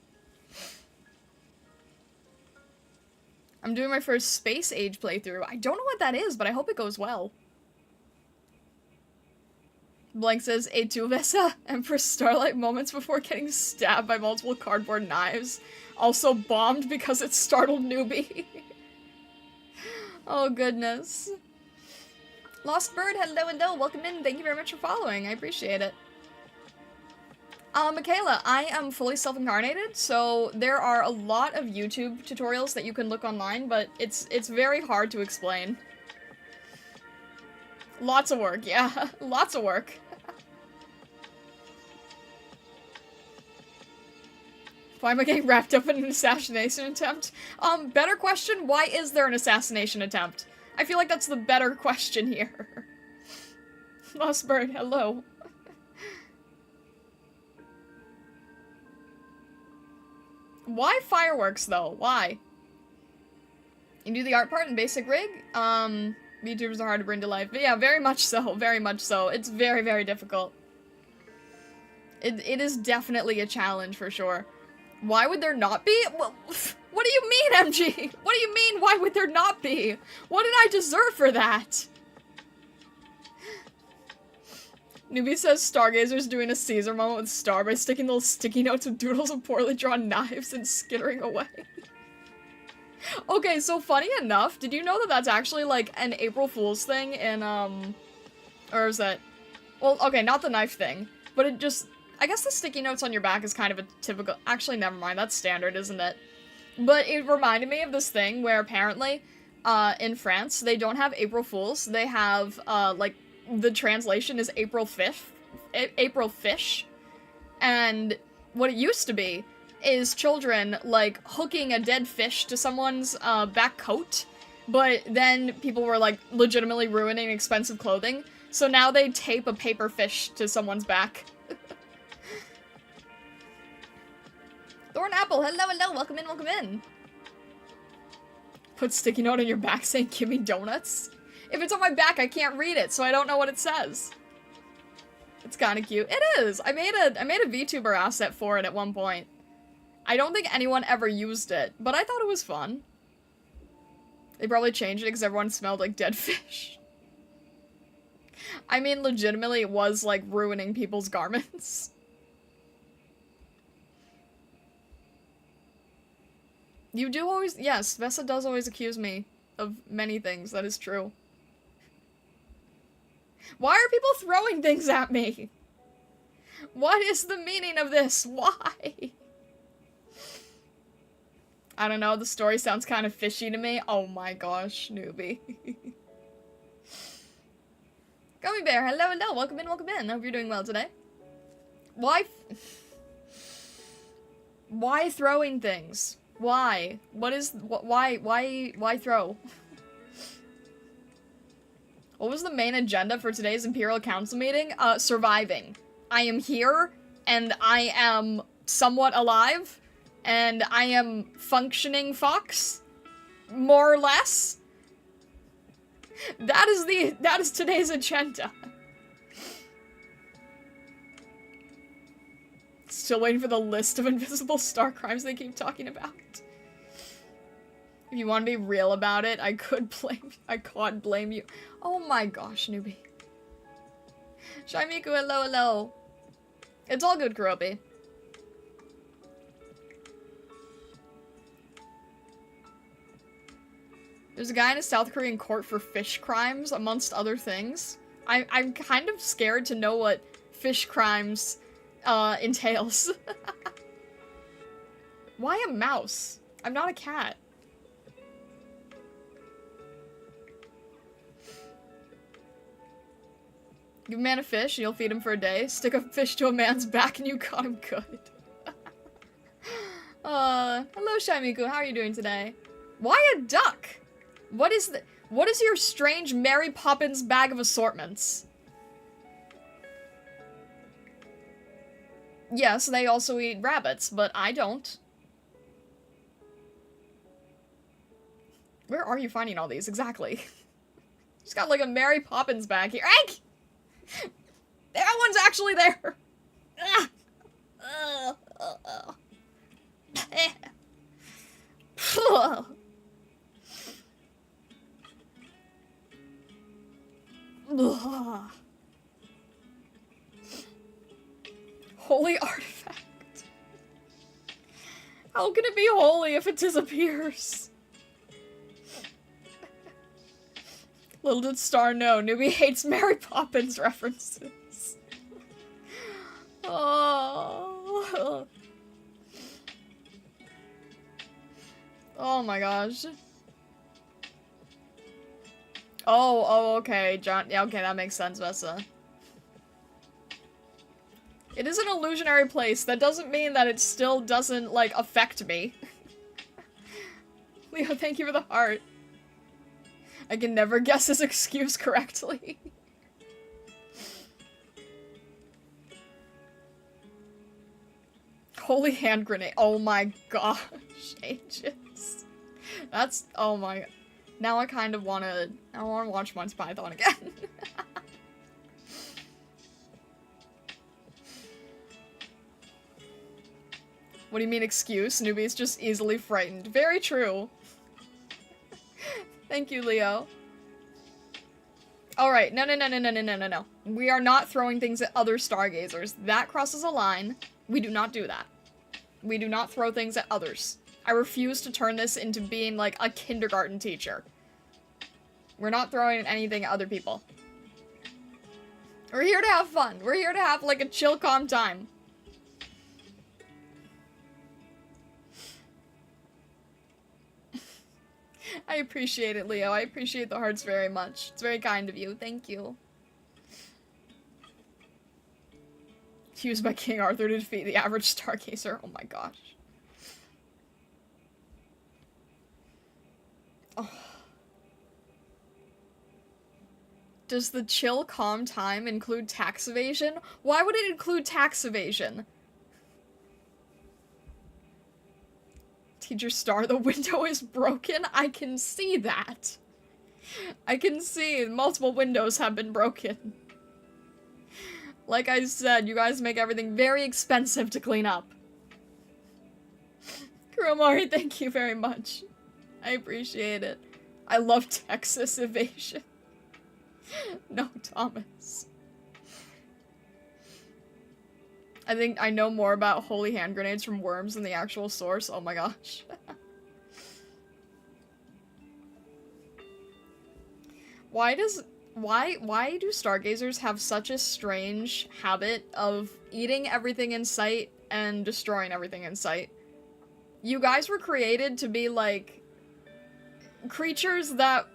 I'm doing my first Space Age playthrough. I don't know what that is, but I hope it goes well. Blank says, a Tuvesa, Empress Starlight moments before getting stabbed by multiple cardboard knives. Also bombed because it startled newbie. Oh, goodness. Lost Bird, hello, hello, welcome in. Thank you very much for following. I appreciate it. Michaela, I am fully self-incarnated, so there are a lot of YouTube tutorials that you can look online, but it's very hard to explain. Lots of work, yeah. Lots of work. Why am I getting wrapped up in an assassination attempt? Better question, why is there an assassination attempt? I feel like that's the better question here. Lost Bird, hello. Why fireworks, though? Why? You do the art part in basic rig? VTubers are hard to bring to life. But yeah, very much so. Very much so. It's very, very difficult. It is definitely a challenge, for sure. Why would there not be? Well, what do you mean, MG? What do you mean, why would there not be? What did I deserve for that? Newbie says Stargazer's doing a Caesar moment with Star by sticking little sticky notes of doodles of poorly drawn knives and skittering away. Okay, so funny enough, did you know that that's actually, like, an April Fool's thing in, or is that... Well, okay, not the knife thing, but it just... I guess the sticky notes on your back is kind of a typical... Actually, never mind, that's standard, isn't it? But it reminded me of this thing where apparently, in France, they don't have April Fools. They have, like, the translation is April Fish. And what it used to be is children, like, hooking a dead fish to someone's, back coat. But then people were, like, legitimately ruining expensive clothing. So now they tape a paper fish to someone's back. Thorn Apple, hello, hello, welcome in, welcome in. Put sticky note on your back saying, give me donuts. If it's on my back, I can't read it, so I don't know what it says. It's kinda cute. It is! I made a VTuber asset for it at one point. I don't think anyone ever used it, but I thought it was fun. They probably changed it because everyone smelled like dead fish. I mean, legitimately, it was, like, ruining people's garments. You do always- yes, Vessa does always accuse me of many things, that is true. Why are people throwing things at me? What is the meaning of this? Why? I don't know, the story sounds kind of fishy to me. Oh my gosh, newbie. Gummy Bear, hello, hello, welcome in, welcome in. Hope you're doing well today. Why throwing things? Why? Why throw? What was the main agenda for today's Imperial Council meeting? Surviving. I am here, and I am somewhat alive, and I am functioning fox, more or less. That is today's agenda. Still waiting for the list of invisible star crimes they keep talking about. If you want to be real about it, I can't blame you. Oh my gosh, newbie. Shaimiku, hello, hello. It's all good, Kurobi. There's a guy in a South Korean court for fish crimes, amongst other things. I'm kind of scared to know what fish crimes entails. Why a mouse? I'm not a cat. Give a man a fish and you'll feed him for a day. Stick a fish to a man's back and you got him good. Hello Shaimiku, how are you doing today? Why a duck? What is your strange Mary Poppins bag of assortments? Yes, they also eat rabbits, but I don't. Where are you finding all these, exactly? Just got like a Mary Poppins bag here. Egg! That one's actually there! Holy artifact. How can it be holy if it disappears? Little did Star know, newbie hates Mary Poppins references. Oh. Oh my gosh. Oh, okay, John. Yeah, okay, that makes sense, Vessa. It is an illusionary place. That doesn't mean that it still doesn't, like, affect me. Leo, thank you for the heart. I can never guess his excuse correctly. Holy hand grenade. Oh my gosh, ages. That's, oh my, now I kind of wanna watch Monty Python again. What do you mean excuse? Newbie's just easily frightened. Very true. Thank you, Leo. Alright, no. We are not throwing things at other stargazers. That crosses a line. We do not do that. We do not throw things at others. I refuse to turn this into being like a kindergarten teacher. We're not throwing anything at other people. We're here to have fun. We're here to have like a chill, calm time. I appreciate it, Leo. I appreciate the hearts very much. It's very kind of you. Thank you. Used by King Arthur to defeat the average stargazer. Oh my gosh. Oh. Does the chill, calm time include tax evasion? Why would it include tax evasion? Teacher Star, the window is broken? I can see that. I can see multiple windows have been broken. Like I said, you guys make everything very expensive to clean up. Kuromari, thank you very much. I appreciate it. I love Texas evasion. No, Thomas. I think I know more about holy hand grenades from worms than the actual source. Oh my gosh. Why do stargazers have such a strange habit of eating everything in sight and destroying everything in sight? You guys were created to be like creatures that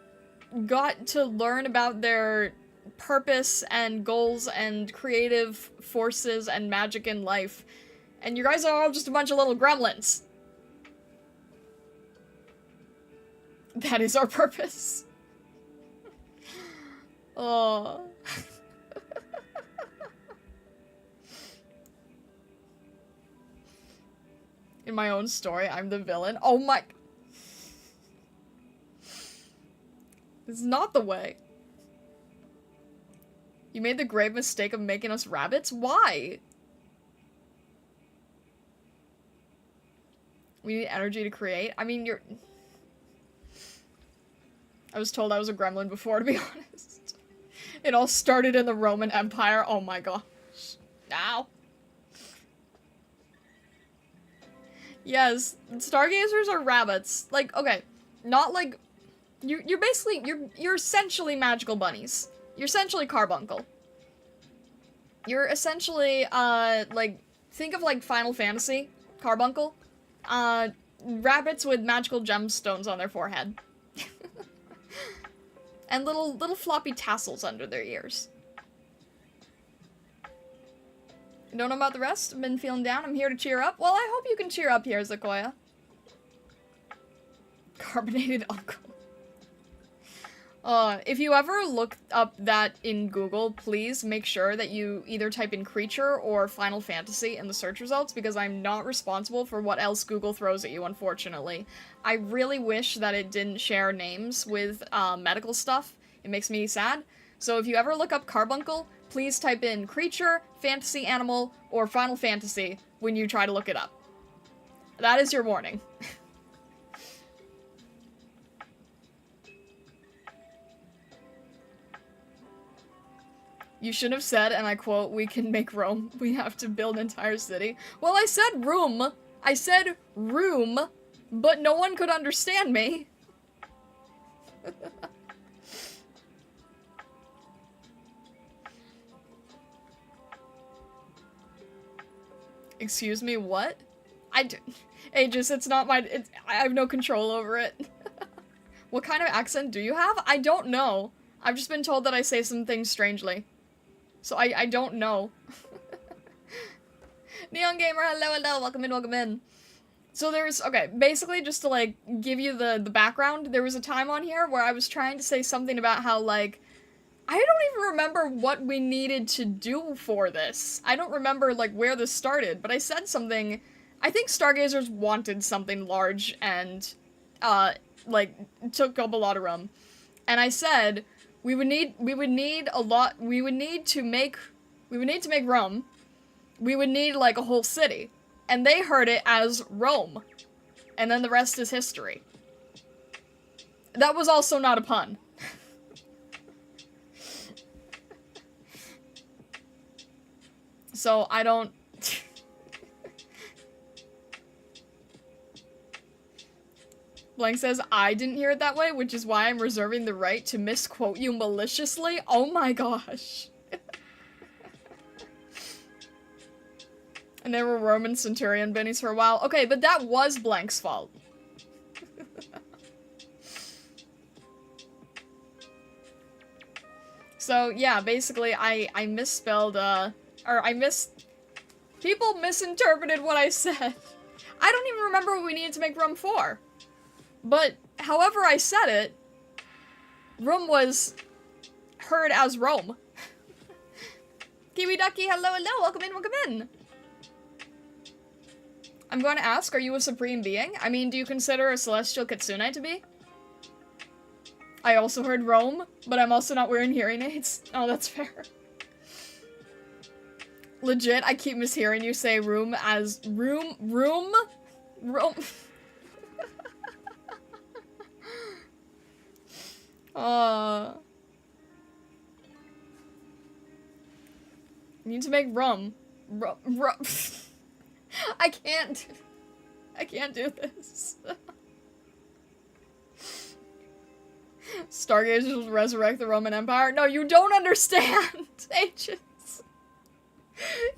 got to learn about their purpose and goals and creative forces and magic in life. And you guys are all just a bunch of little gremlins. That is our purpose. Oh. In my own story, I'm the villain. Oh my... This is not the way. You made the grave mistake of making us rabbits? Why? We need energy to create? I mean, you're... I was told I was a gremlin before, to be honest. It all started in the Roman Empire. Oh my gosh. Ow. Yes, stargazers are rabbits. Like, okay, not like... You're basically... You're essentially magical bunnies. You're essentially carbuncle. You're essentially, like... Think of, like, Final Fantasy. Carbuncle. Rabbits with magical gemstones on their forehead. And little floppy tassels under their ears. Don't know about the rest? I've been feeling down. I'm here to cheer up. Well, I hope you can cheer up here, Zakoya. Carbonated uncle. If you ever look up that in Google, please make sure that you either type in creature or Final Fantasy in the search results, because I'm not responsible for what else Google throws at you, unfortunately. I really wish that it didn't share names with, medical stuff. It makes me sad. So if you ever look up carbuncle, please type in creature, fantasy animal, or Final Fantasy when you try to look it up. That is your warning. You should have said, and I quote, "We can make Rome. We have to build an entire city." Well, I said room. I said room, but no one could understand me. Excuse me, what? Aegis, it's not my- I have no control over it. What kind of accent do you have? I don't know. I've just been told that I say some things strangely. So I don't know. Neon Gamer, hello, welcome in. So there's, okay, basically just to, like, give you the background, there was a time on here where I was trying to say something about how, like, I don't even remember what we needed to do for this. I don't remember, like, where this started, but I said something, I think Stargazers wanted something large and, like, took up a lot of room. And I said, we would need to make Rome. We would need, like, a whole city. And they heard it as Rome. And then the rest is history. That was also not a pun. So, I don't... Blank says, I didn't hear it that way, which is why I'm reserving the right to misquote you maliciously. Oh my gosh. And there were Roman Centurion bennies for a while. Okay, but that was Blank's fault. So, yeah, basically, I misspelled, people misinterpreted what I said. I don't even remember what we needed to make room for. But, however I said it, room was heard as Rome. Kiwi Ducky, hello, hello, welcome in, welcome in. I'm going to ask, are you a supreme being? I mean, do you consider a celestial kitsune to be? I also heard Rome, but I'm also not wearing hearing aids. Oh, that's fair. Legit, I keep mishearing you say room as room. Need to make rum. Rum. I can't do this. Stargazers will resurrect the Roman Empire? No, you don't understand, Ancients.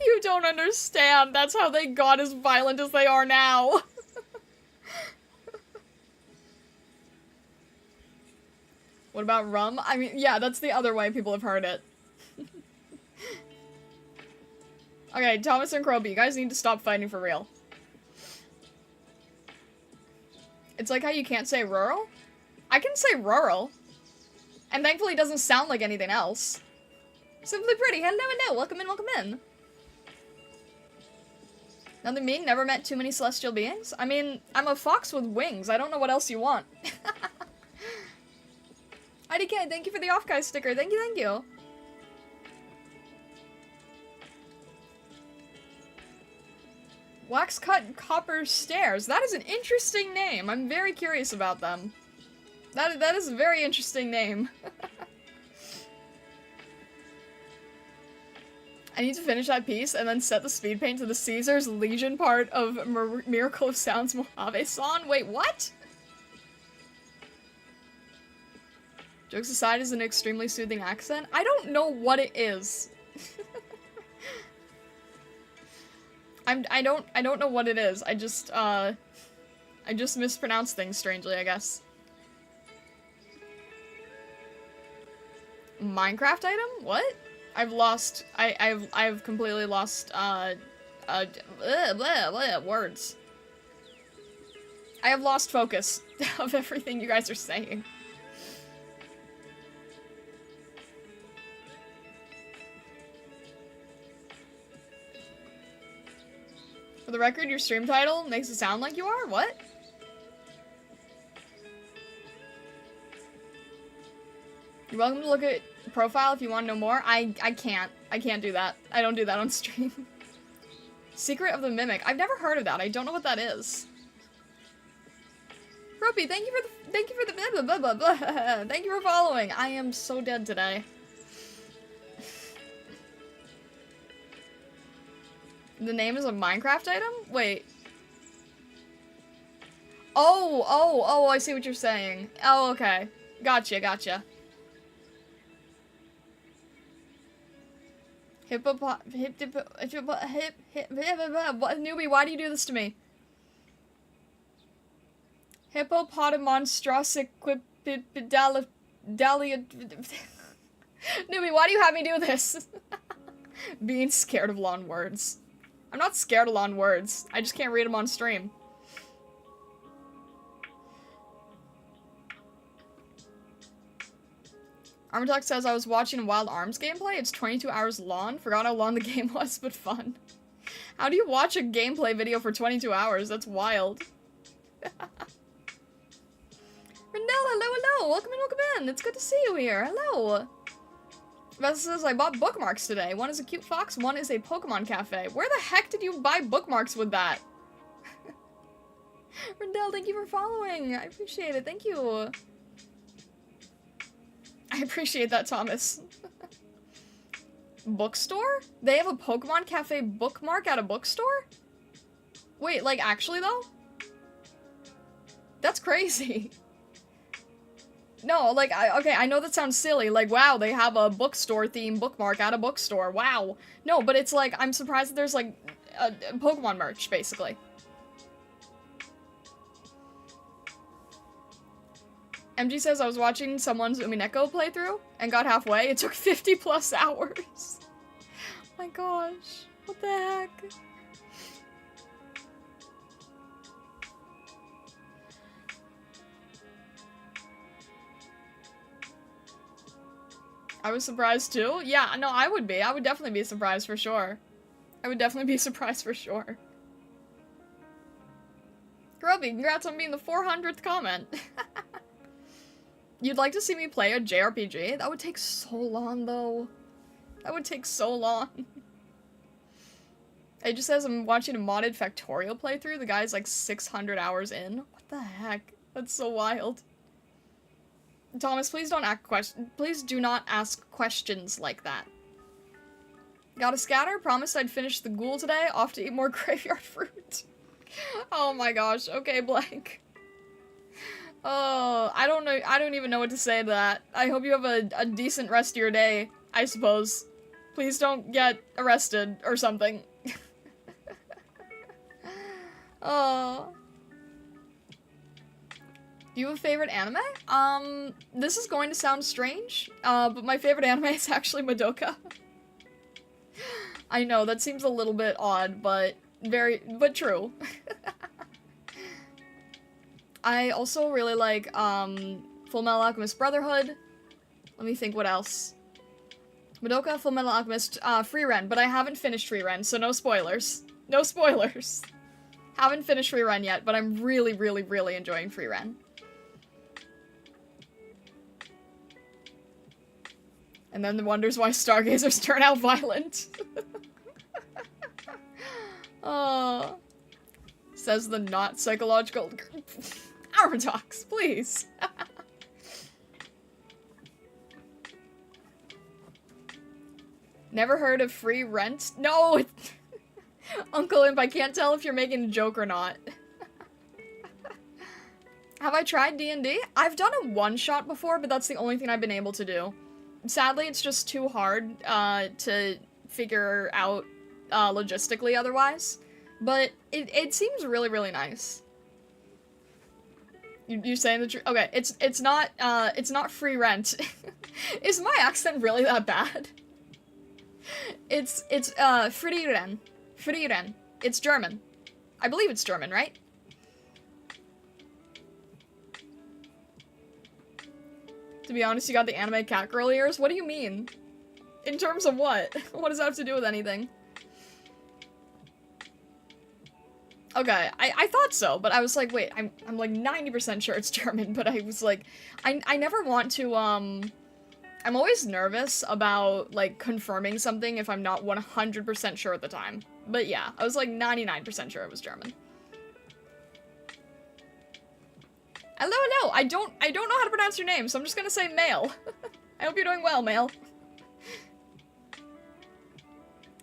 You don't understand. That's how they got as violent as they are now. What about rum? I mean, yeah, that's the other way people have heard it. Okay, Thomas and Kroby, you guys need to stop fighting for real. It's like how you can't say rural? I can say rural. And thankfully it doesn't sound like anything else. Simply Pretty, hello, hello, welcome in, welcome in. Nothing mean, never met too many celestial beings? I mean, I'm a fox with wings, I don't know what else you want. IDK, thank you for the off guy sticker, thank you, thank you. Wax Cut Copper Stairs. That is an interesting name. I'm very curious about them. That is a very interesting name. I need to finish that piece and then set the speed paint to the Caesar's Legion part of Miracle of Sounds Mojave-san. Wait, what? Jokes aside, is an extremely soothing accent. I don't know what it is. I don't know what it is. I just mispronounce things strangely, I guess. Minecraft item? What? I've completely lost, words. I have lost focus of everything you guys are saying. For the record, your stream title makes it sound like you are? What? You're welcome to look at profile if you want to know more. I can't. I can't do that. I don't do that on stream. Secret of the Mimic. I've never heard of that. I don't know what that is. Ropey, thank you for the blah, blah, blah, blah. Thank you for following. I am so dead today. The name is a Minecraft item? Wait. Oh, I see what you're saying. Oh, okay. Gotcha. Newbie, why do you do this to me? Hippopotamonstrosiquipidalia. Newbie, why do you have me do this? Being scared of long words. I'm not scared of long words. I just can't read them on stream. Armatalk says, I was watching Wild Arms gameplay. It's 22 hours long. Forgot how long the game was, but fun. How do you watch a gameplay video for 22 hours? That's wild. Rendell, hello. Welcome in. It's good to see you here. Hello. Vesta says, I bought bookmarks today. One is a cute fox, one is a Pokemon cafe. Where the heck did you buy bookmarks with that? Rendell, thank you for following. I appreciate it. Thank you. I appreciate that, Thomas. Bookstore? They have a Pokemon cafe bookmark at a bookstore? Wait, like, actually, though? That's crazy. No, like, okay, I know that sounds silly, like, wow, they have a bookstore-themed bookmark at a bookstore, wow. No, but it's like, I'm surprised that there's, like, a Pokemon merch, basically. MG says, I was watching someone's Umineko playthrough and got halfway. It took 50 plus hours. My gosh. What the heck? I was surprised too? Yeah, no, I would be. I would definitely be surprised for sure. I would definitely be surprised for sure. Grubby, congrats on being the 400th comment. You'd like to see me play a JRPG? That would take so long, though. That would take so long. It just says I'm watching a modded Factorial playthrough. The guy's like 600 hours in. What the heck? That's so wild. Thomas, please don't please do not ask questions like that. Got a scatter? Promised I'd finish the ghoul today. Off to eat more graveyard fruit. Oh my gosh. Okay, Blank. Oh, I don't know. I don't even know what to say to that. I hope you have a decent rest of your day, I suppose. Please don't get arrested or something. Oh. Do you have a favorite anime? This is going to sound strange, but my favorite anime is actually Madoka. I know, that seems a little bit odd, but true. I also really like, Full Metal Alchemist Brotherhood. Let me think what else. Madoka, Full Metal Alchemist, Frieren, but I haven't finished Frieren, so no spoilers. No spoilers. Haven't finished Frieren yet, but I'm really, really, really enjoying Frieren. And then wonders why stargazers turn out violent. Oh. Says the not psychological... Armatox, please. Never heard of free rent? No! Uncle Imp, I can't tell if you're making a joke or not. Have I tried D&D? I've done a one-shot before, but that's the only thing I've been able to do. Sadly, it's just too hard to figure out logistically otherwise. But it seems really, really nice. You're saying the truth? Okay, it's not free rent. Is my accent really that bad? It's Frieren. Frieren. It's German. I believe it's German, right? To be honest, you got the anime cat girl ears? What do you mean? In terms of what? What does that have to do with anything? Okay, I thought so, but I was like, wait, I'm like 90% sure it's German, but I was like, I never want to, I'm always nervous about, like, confirming something if I'm not 100% sure at the time. But yeah, I was like 99% sure it was German. Hello, hello! I don't know how to pronounce your name, so I'm just gonna say Mail. I hope you're doing well, Mail.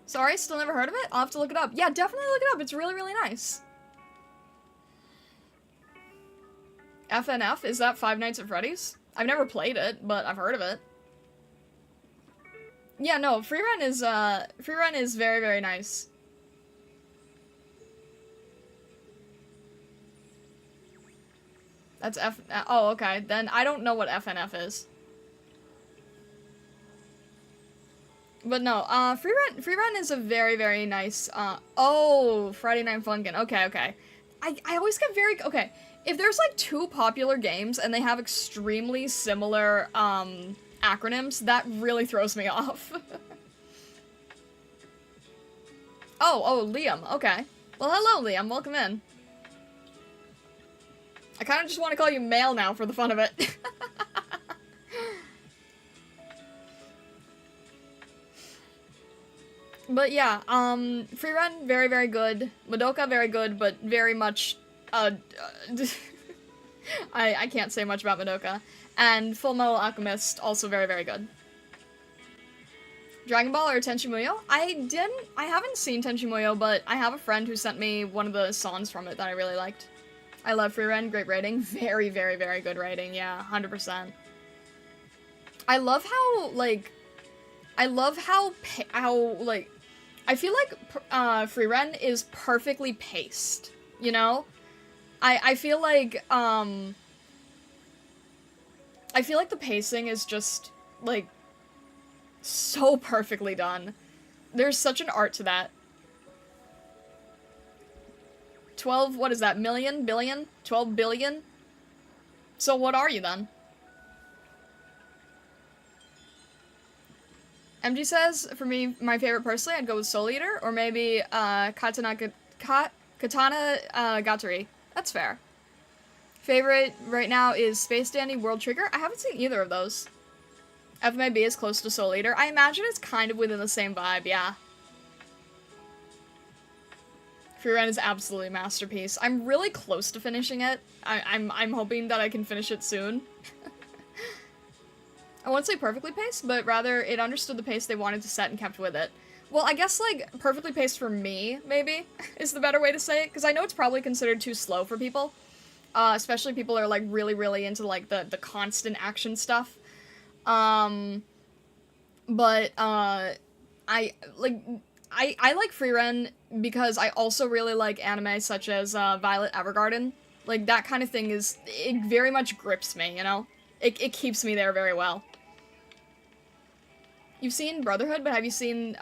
Sorry, still never heard of it? I'll have to look it up. Yeah, definitely look it up. It's really, really nice. FNF? Is that Five Nights at Freddy's? I've never played it, but I've heard of it. Yeah, no, Frieren is very, very nice. That's oh, okay. Then I don't know what FNF is. But no, Frieren is a very, very nice, oh, Friday Night Funkin'. Okay, okay. I always get very, okay. If there's, like, two popular games and they have extremely similar, acronyms, that really throws me off. Oh, Liam, okay. Well, hello, Liam, welcome in. I kind of just want to call you Mail now for the fun of it. But yeah, Frieren, very, very good. Madoka, very good, but very much, I can't say much about Madoka. And Full Metal Alchemist, also very, very good. Dragon Ball or Tenchi Muyo? I haven't seen Tenchi Muyo, but I have a friend who sent me one of the songs from it that I really liked. I love Frieren, great rating. Very, very, very good rating, yeah, 100%. I love how, like, like, I feel like, Frieren is perfectly paced, you know? I feel like, I feel like the pacing is just, like, so perfectly done. There's such an art to that. 12, what is that, million? Billion? 12 billion? So what are you then? MG says, for me, my favorite personally, I'd go with Soul Eater, or maybe, Katana Gatari. That's fair. Favorite right now is Space Dandy, World Trigger. I haven't seen either of those. FMAB is close to Soul Eater. I imagine it's kind of within the same vibe, yeah. Free Run is absolutely a masterpiece. I'm really close to finishing it. I'm hoping that I can finish it soon. I won't say perfectly paced, but rather it understood the pace they wanted to set and kept with it. Well, I guess, like, perfectly paced for me, maybe, is the better way to say it, because I know it's probably considered too slow for people. Especially people are, like, really, really into, like, the constant action stuff. I like Freerun because I also really like anime such as, Violet Evergarden. Like, that kind of thing it very much grips me, you know? It keeps me there very well. You've seen Brotherhood, but have you seen,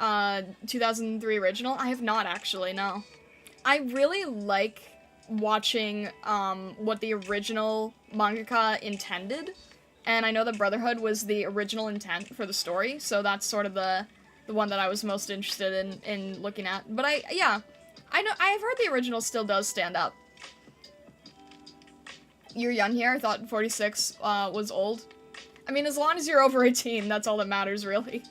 2003 original? I have not, actually, no. I really like watching, what the original mangaka intended, and I know that Brotherhood was the original intent for the story, so that's sort of the one that I was most interested in looking at. But I've heard the original still does stand up. You're young here, I thought 46, was old. I mean, as long as you're over 18, that's all that matters, really.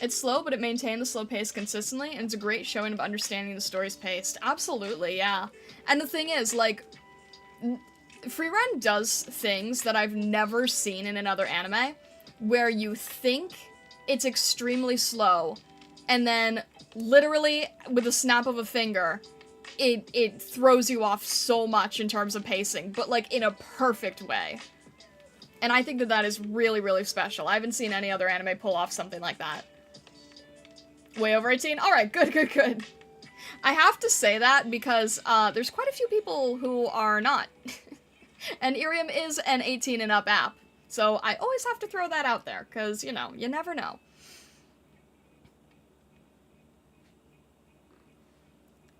It's slow, but it maintained the slow pace consistently, and it's a great showing of understanding the story's pace. Absolutely, yeah. And the thing is, like, Freerun does things that I've never seen in another anime, where you think it's extremely slow, and then, literally, with a snap of a finger, it throws you off so much in terms of pacing, but, like, in a perfect way. And I think that that is really, really special. I haven't seen any other anime pull off something like that. Way over 18? Alright, good, good, good. I have to say that because, there's quite a few people who are not. And Iriam is an 18 and up app. So I always have to throw that out there, because, you know, you never know.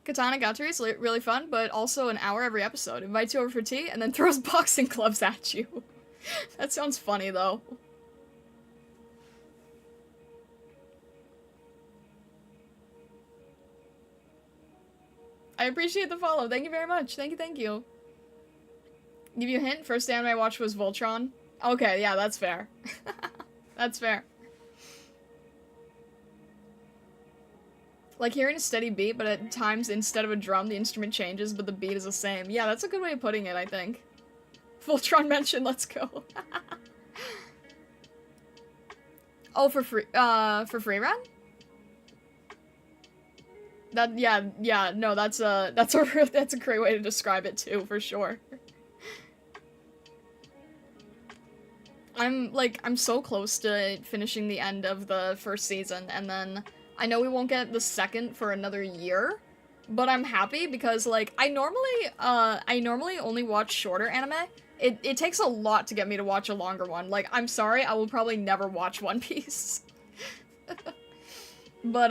Katana Gatari is really fun, but also an hour every episode. Invites you over for tea, and then throws boxing gloves at you. That sounds funny, though. I appreciate the follow. Thank you very much. Thank you, thank you. Give you a hint? First anime I watched was Voltron. Okay, yeah, that's fair. That's fair. Like hearing a steady beat, but at times instead of a drum, the instrument changes, but the beat is the same. Yeah, that's a good way of putting it, I think. Voltron mention, let's go. Oh, for free run? That, yeah, no, that's a great way to describe it too, for sure. I'm so close to finishing the end of the first season, and then I know we won't get the second for another year, but I'm happy because, like, I normally only watch shorter anime. It takes a lot to get me to watch a longer one. Like, I'm sorry, I will probably never watch One Piece. But,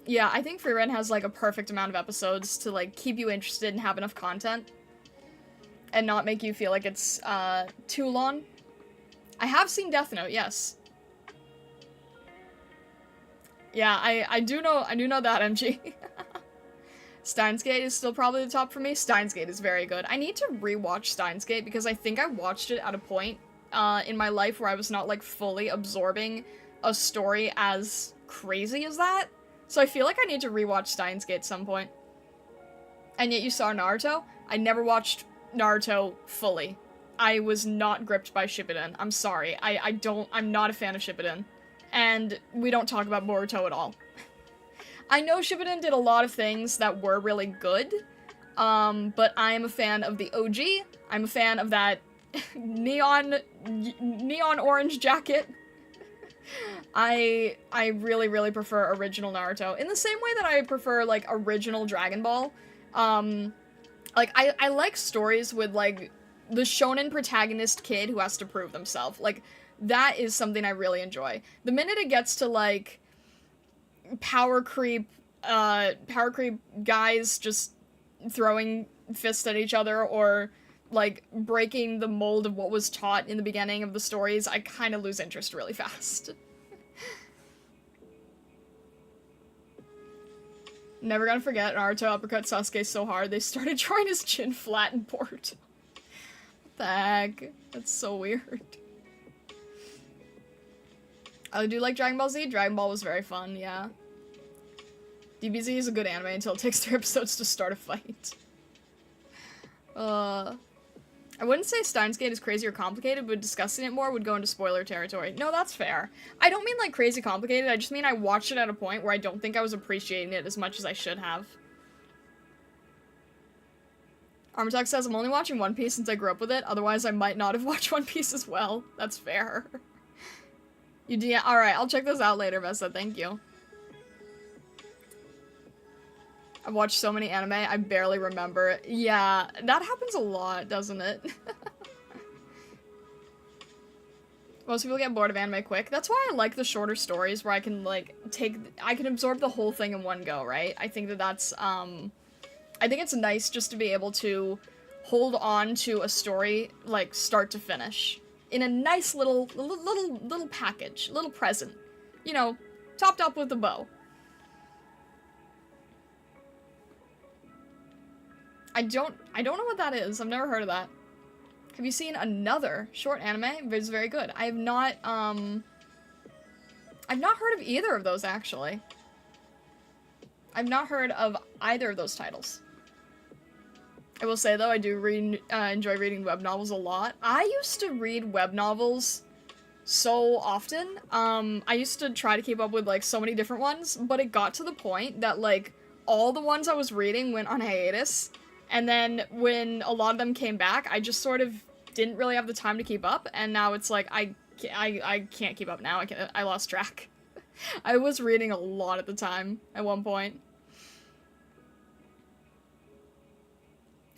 yeah, I think Freerun has, like, a perfect amount of episodes to, like, keep you interested and have enough content. And not make you feel like it's, too long. I have seen Death Note, yes. Yeah, I do know that, MG. Steins Gate is still probably the top for me. Steins Gate is very good. I need to rewatch Steins Gate because I think I watched it at a point, in my life where I was not, like, fully absorbing a story as crazy as that. So I feel like I need to rewatch Steins Gate at some point. And yet you saw Naruto? I never watched Naruto fully. I was not gripped by Shippuden. I'm sorry. I'm not a fan of Shippuden. And we don't talk about Boruto at all. I know Shippuden did a lot of things that were really good, but I am a fan of the OG. I'm a fan of that neon orange jacket. I really, really prefer original Naruto. In the same way that I prefer, like, original Dragon Ball. Like, I like stories with, like, the shonen protagonist kid who has to prove themselves. Like, that is something I really enjoy. The minute it gets to, like, power creep guys just throwing fists at each other or, like, breaking the mold of what was taught in the beginning of the stories, I kind of lose interest really fast. Never gonna forget, Naruto uppercut Sasuke so hard they started drawing his chin flat and bored. What the heck? That's so weird. I do like Dragon Ball Z. Dragon Ball was very fun, yeah. DBZ is a good anime until it takes 3 episodes to start a fight. I wouldn't say Steins Gate is crazy or complicated, but discussing it more would go into spoiler territory. No, that's fair. I don't mean, like, crazy complicated, I just mean I watched it at a point where I don't think I was appreciating it as much as I should have. Armatalk says, I'm only watching One Piece since I grew up with it, otherwise I might not have watched One Piece as well. That's fair. Alright, I'll check those out later, Vesta, thank you. I've watched so many anime, I barely remember it. Yeah, that happens a lot, doesn't it? Most people get bored of anime quick. That's why I like the shorter stories where I can, like, I can absorb the whole thing in one go, right? I think that that's, I think it's nice just to be able to hold on to a story, like, start to finish. In a nice little package, little present. You know, topped up with a bow. I don't know what that is. I've never heard of that. Have you seen another short anime? It's very good. I've not heard of either of those, actually. I've not heard of either of those titles. I will say, though, I do enjoy reading web novels a lot. I used to read web novels so often. I used to try to keep up with, like, so many different ones, but it got to the point that, like, all the ones I was reading went on hiatus. And then when a lot of them came back, I just sort of didn't really have the time to keep up, and now it's like, I can't keep up now, I lost track. I was reading a lot at the time, at one point.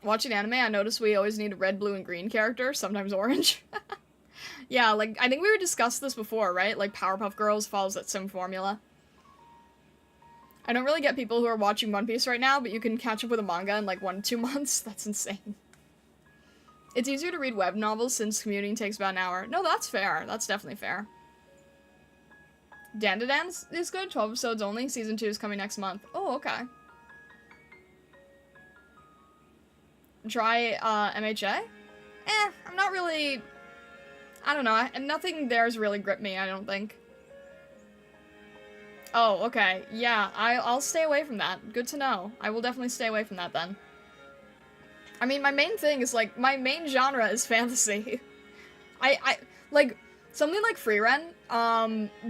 Watching anime, I noticed we always need a red, blue, and green character, sometimes orange. Yeah, like, I think we discussed this before, right? Like, Powerpuff Girls follows that same formula. I don't really get people who are watching One Piece right now, but you can catch up with a manga in like 1 to 2 months. That's insane. It's easier to read web novels since commuting takes about an hour. No, that's fair. That's definitely fair. Dandadan is good. 12 episodes only. Season 2 is coming next month. Oh, okay. Try MHA? I'm not really... I don't know. Nothing there's really gripped me, I don't think. Oh, okay. Yeah, I'll stay away from that. Good to know. I will definitely stay away from that then. I mean, my main thing is, like, my main genre is fantasy. Like, something like Freeren,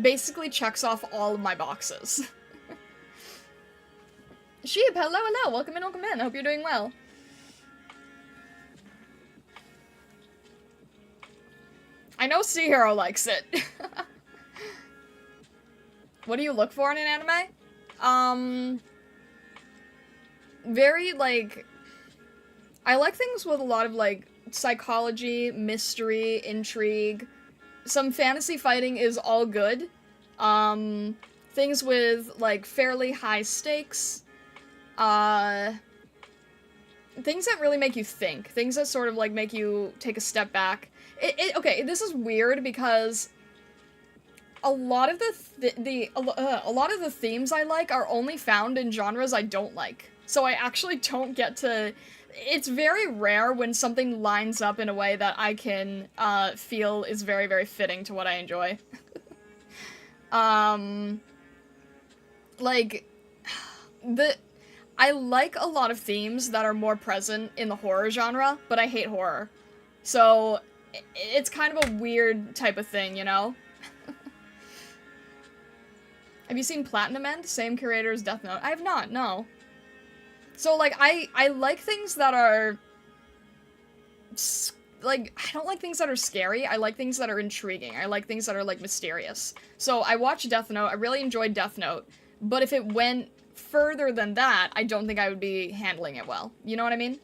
basically checks off all of my boxes. Sheep, hello, hello, welcome in, welcome in. I hope you're doing well. I know Sea Hero likes it. What do you look for in an anime? Very, like... I like things with a lot of, like, psychology, mystery, intrigue. Some fantasy fighting is all good. Things with, like, fairly high stakes. Things that really make you think. Things that sort of, like, make you take a step back. Okay, this is weird because... a lot of a lot of the themes I like are only found in genres I don't like. So I actually don't get to... It's very rare when something lines up in a way that I can feel is very, very fitting to what I enjoy. Like, I like a lot of themes that are more present in the horror genre, but I hate horror. So, it's kind of a weird type of thing, you know? Have you seen Platinum End? Same curator as Death Note. I have not, no. So, like, I like things that are... like, I don't like things that are scary. I like things that are intriguing. I like things that are, like, mysterious. So, I watched Death Note. I really enjoyed Death Note. But if it went further than that, I don't think I would be handling it well. You know what I mean?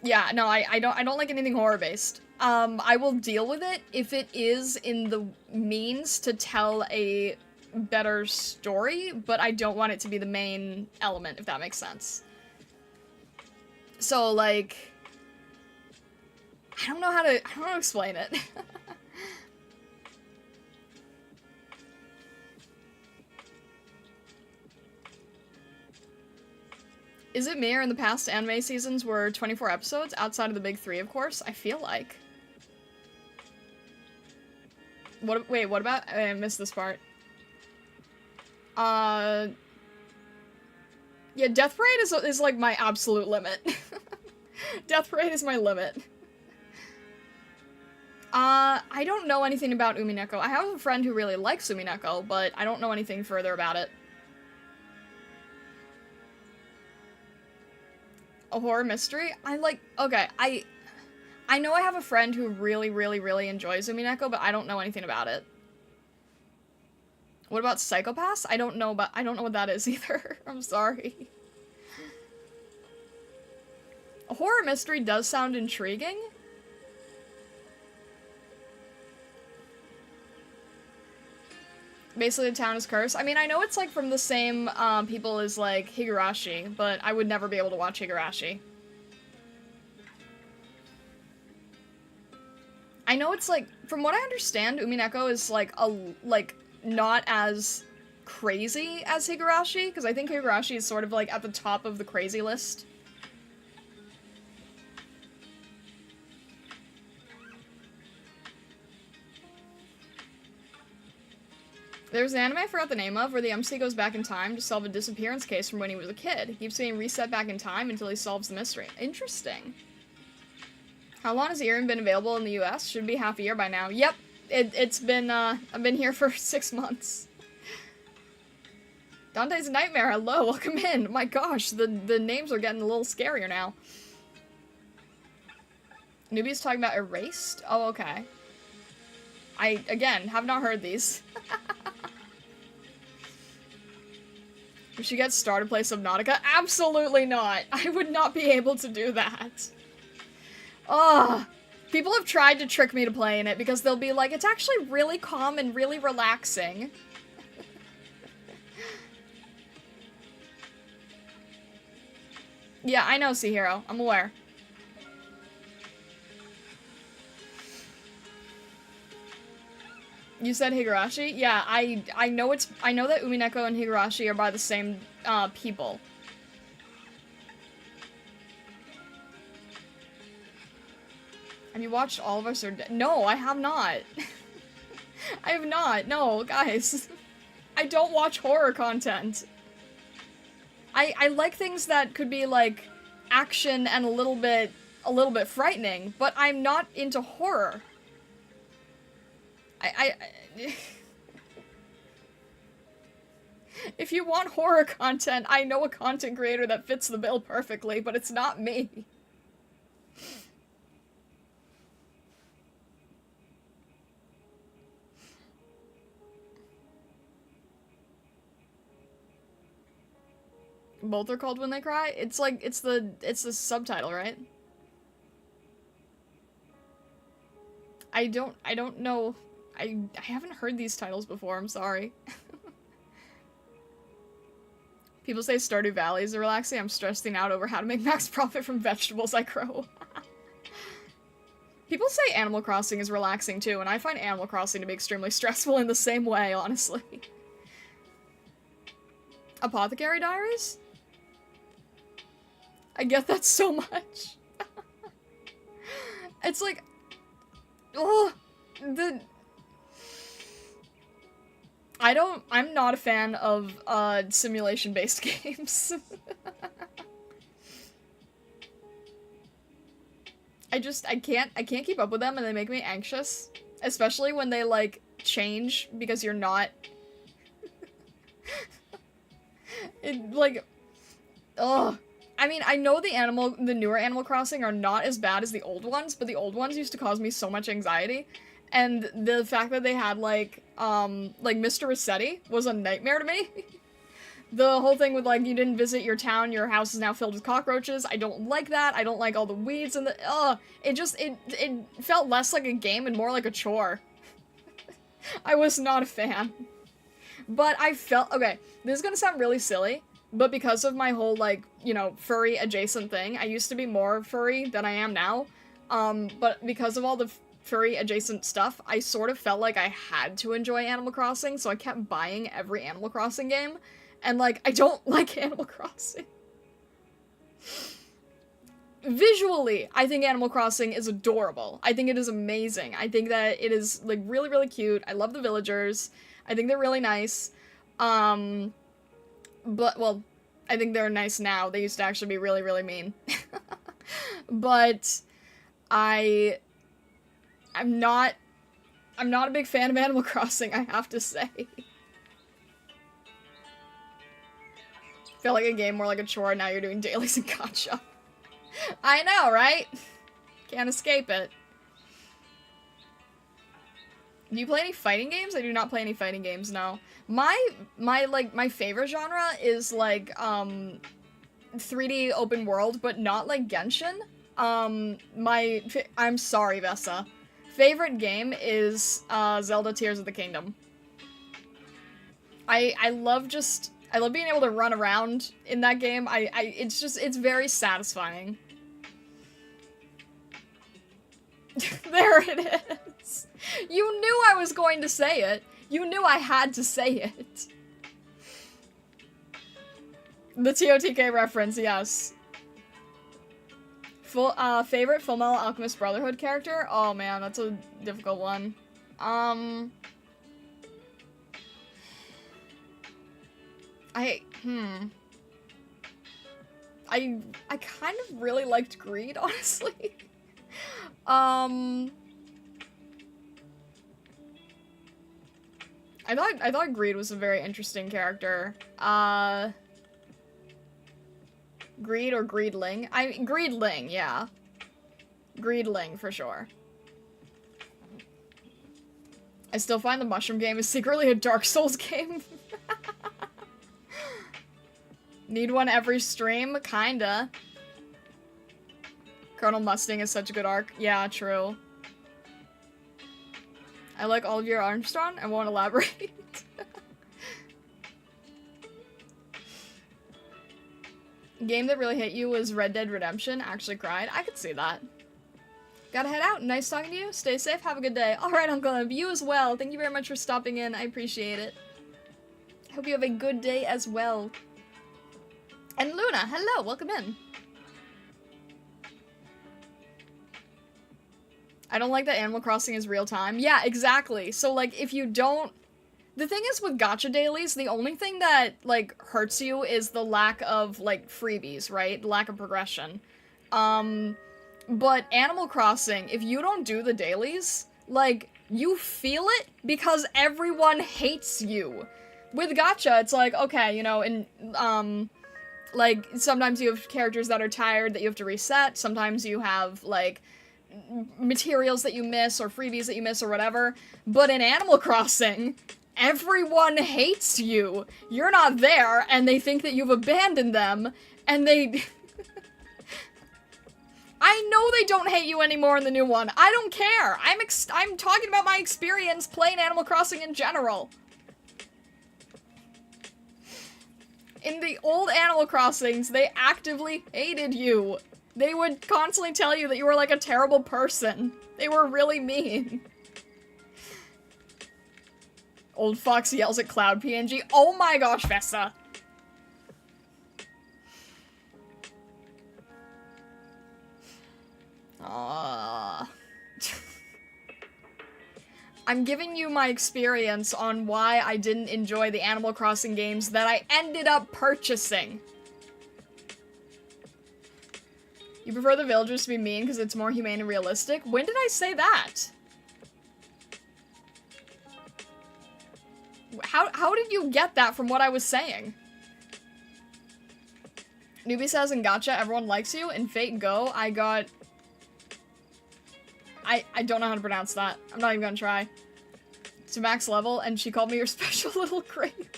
Yeah, no, I don't like anything horror-based. I will deal with it if it is in the means to tell a better story, but I don't want it to be the main element, if that makes sense. So, like, I don't know how to explain it. Is it me or in the past anime seasons were 24 episodes outside of the big three, of course? I feel like. Wait, what about? I missed this part. Yeah, Death Parade is like my absolute limit. Death Parade is my limit. I don't know anything about Umineko. I have a friend who really likes Umineko, but I don't know anything further about it. A horror mystery? Okay, I know I have a friend who really, really, really enjoys Umineko, but I don't know anything about it. What about Psychopaths? I don't know what that is either. I'm sorry. A horror mystery does sound intriguing. Basically, the town is cursed. I mean, I know it's, like, from the same, people as, like, Higurashi, but I would never be able to watch Higurashi. I know it's, like, from what I understand, Umineko is, like, not as crazy as Higurashi, because I think Higurashi is sort of, like, at the top of the crazy list. There's an anime I forgot the name of where the MC goes back in time to solve a disappearance case from when he was a kid. He keeps being reset back in time until he solves the mystery. Interesting. How long has Iriam been available in the US? Should be half a year by now. Yep, it's been, I've been here for 6 months. Dante's Nightmare, hello, welcome in. My gosh, the names are getting a little scarier now. Newbie's talking about Erased? Oh, okay. I, again, have not heard these. We should get Star to play Subnautica? Absolutely not! I would not be able to do that. Ugh. People have tried to trick me to playing it because they'll be like, it's actually really calm and really relaxing. Yeah, I know, Seahiro. I'm aware. You said Higurashi? Yeah, I know that Umineko and Higurashi are by the same, people. Have you watched all of us or no, I have not. I have not. No, guys. I don't watch horror content. I like things that could be, like, action and a little bit frightening, but I'm not into horror. If you want horror content, I know a content creator that fits the bill perfectly, but it's not me. Both are called When They Cry? It's like, it's the subtitle, right? I don't know. I haven't heard these titles before, I'm sorry. People say Stardew Valley is relaxing. I'm stressing out over how to make max profit from vegetables I grow. People say Animal Crossing is relaxing too, and I find Animal Crossing to be extremely stressful in the same way, honestly. Apothecary Diaries? I get that so much. It's like, oh, I'm not a fan of, simulation-based games. I can't keep up with them and they make me anxious. Especially when they, like, change because you're not... ugh. I mean, I know the newer Animal Crossing are not as bad as the old ones, but the old ones used to cause me so much anxiety. And the fact that they had, like Mr. Rossetti was a nightmare to me. The whole thing with, like, you didn't visit your town, your house is now filled with cockroaches. I don't like that. I don't like all the weeds and the, it felt less like a game and more like a chore. I was not a fan. But I felt, okay, this is gonna sound really silly, but because of my whole, like, you know, furry adjacent thing, I used to be more furry than I am now. But because of all the furry adjacent stuff, I sort of felt like I had to enjoy Animal Crossing, so I kept buying every Animal Crossing game. And, like, I don't like Animal Crossing. Visually, I think Animal Crossing is adorable. I think it is amazing. I think that it is, like, really, really cute. I love the villagers. I think they're really nice. But, well, I think they're nice now. They used to actually be really, really mean. But I'm not a big fan of Animal Crossing, I have to say. Felt like a game more like a chore, now you're doing dailies and gacha. I know, right? Can't escape it. Do you play any fighting games? I do not play any fighting games, no. My favorite genre is, like, 3D open world, but not like Genshin. I'm sorry, Vessa. Favorite game is, Zelda Tears of the Kingdom. I love being able to run around in that game. It's very satisfying. There it is. You knew I was going to say it. You knew I had to say it. The TOTK reference, yes. Favorite Fullmetal Alchemist Brotherhood character? Oh man, that's a difficult one. I kind of really liked Greed, honestly. I thought Greed was a very interesting character. Greed or Greedling? Greedling, yeah. Greedling, for sure. I still find the Mushroom game is secretly a Dark Souls game. Need one every stream? Kinda. Colonel Mustang is such a good arc. Yeah, true. I like Olivier Armstrong. I won't elaborate. Game that really hit you was Red Dead Redemption. Actually cried. I could see that. Gotta head out. Nice talking to you. Stay safe. Have a good day. Alright, Uncle Em. You as well. Thank you very much for stopping in. I appreciate it. Hope you have a good day as well. And Luna, hello. Welcome in. I don't like that Animal Crossing is real time. Yeah, exactly. So, like, if you don't... The thing is with gacha dailies, the only thing that, like, hurts you is the lack of, like, freebies, right? The lack of progression. But Animal Crossing, if you don't do the dailies, like, you feel it because everyone hates you. With gacha, it's like, okay, you know, and, like, sometimes you have characters that are tired that you have to reset, sometimes you have, like, materials that you miss, or freebies that you miss, or whatever, but in Animal Crossing, everyone hates you. You're not there, and they think that you've abandoned them, and they... I know they don't hate you anymore in the new one. I don't care. I'm talking about my experience playing Animal Crossing in general. In the old Animal Crossings, they actively hated you. They would constantly tell you that you were like a terrible person. They were really mean. Old Fox yells at Cloud PNG. Oh my gosh, Vesta. I'm giving you my experience on why I didn't enjoy the Animal Crossing games that I ended up purchasing. You prefer the villagers to be mean because it's more humane and realistic? When did I say that? How did you get that from what I was saying? Newbie says in Gacha, everyone likes you. In Fate Go, I got... I don't know how to pronounce that. I'm not even gonna try. To max level, and she called me your special little grape.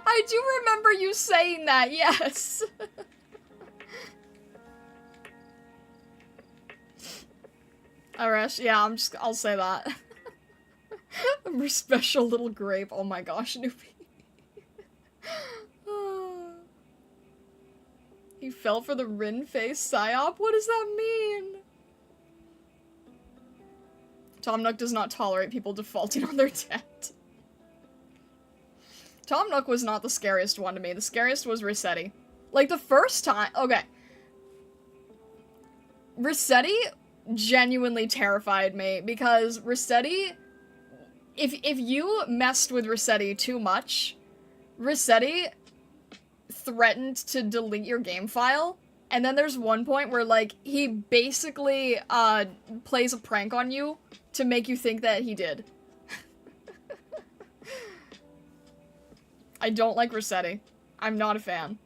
I do remember you saying that, yes. Arash, yeah, I'll say that. I'm a special little grape. Oh my gosh, newbie. He fell for the Rin face psyop? What does that mean? Tom Nook does not tolerate people defaulting on their debt. Tom Nook was not the scariest one to me. The scariest was Rossetti. Like, the first time... Okay. Rossetti genuinely terrified me, because Rossetti... If you messed with Rossetti too much, Rossetti threatened to delete your game file, and then there's one point where, like, he basically, plays a prank on you to make you think that he did. I don't like Rossetti. I'm not a fan.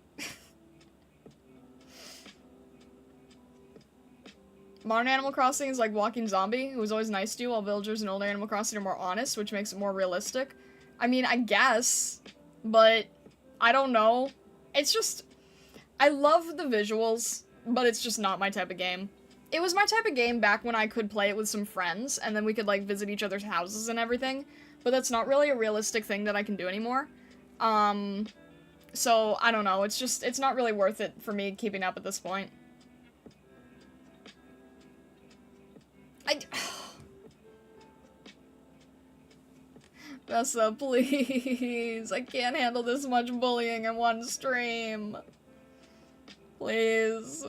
Modern Animal Crossing is like Walking Zombie, who was always nice to you, while villagers in older Animal Crossing are more honest, which makes it more realistic. I mean, I guess, but I don't know. It's just, I love the visuals, but it's just not my type of game. It was my type of game back when I could play it with some friends, and then we could, like, visit each other's houses and everything, but that's not really a realistic thing that I can do anymore. So, I don't know, it's not really worth it for me keeping up at this point. Vessa, please, I can't handle this much bullying in one stream. Please.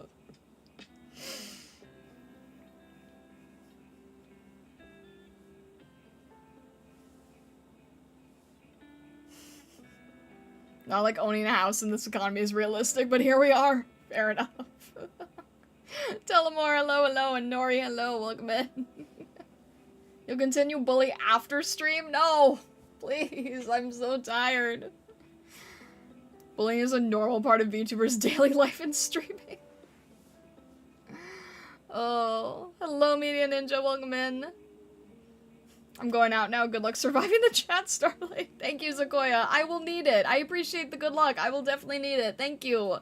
Not like owning a house in this economy is realistic, but here we are. Fair enough. Telemore, hello, hello, and Nori, hello, welcome in. You'll continue bully after stream? No! Please, I'm so tired. Bullying is a normal part of VTubers' daily life and streaming. Oh, hello, Media Ninja, welcome in. I'm going out now. Good luck surviving the chat, Starlight. Thank you, Zakoya. I will need it. I appreciate the good luck. I will definitely need it. Thank you.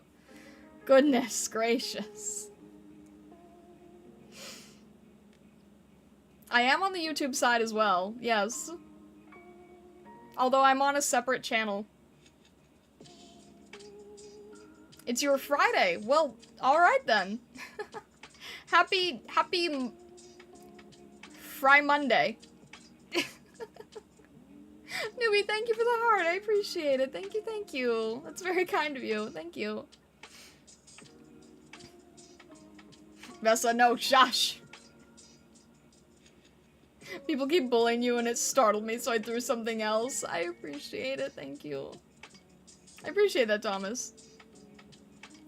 Goodness gracious. I am on the YouTube side as well. Yes. Although I'm on a separate channel. It's your Friday. Well, alright then. Happy Fry Monday. Newbie, thank you for the heart. I appreciate it. Thank you, thank you. That's very kind of you. Thank you. Vessa, no, shush. People keep bullying you and it startled me, so I threw something else. I appreciate it. Thank you. I appreciate that, Thomas.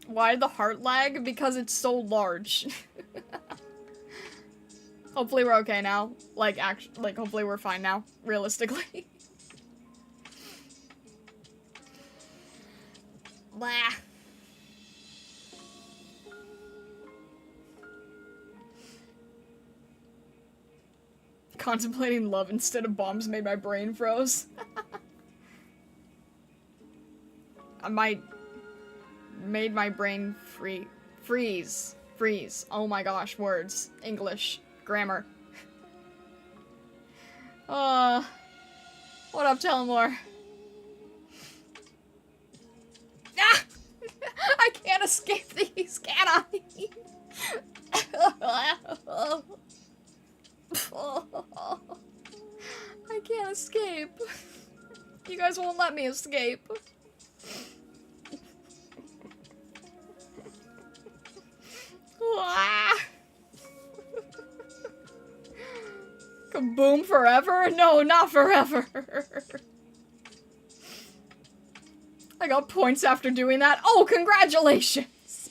Why the heart lag? Because it's so large. Hopefully we're okay now. Like, hopefully we're fine now. Realistically. Blah. Contemplating love instead of bombs made my brain froze. Made my brain freeze. Oh my gosh, words. English. Grammar. What up, Telemore? Ah! I can't escape these, can I? I can't escape. You guys won't let me escape. Kaboom forever? No, not forever. I got points after doing that. Oh, congratulations!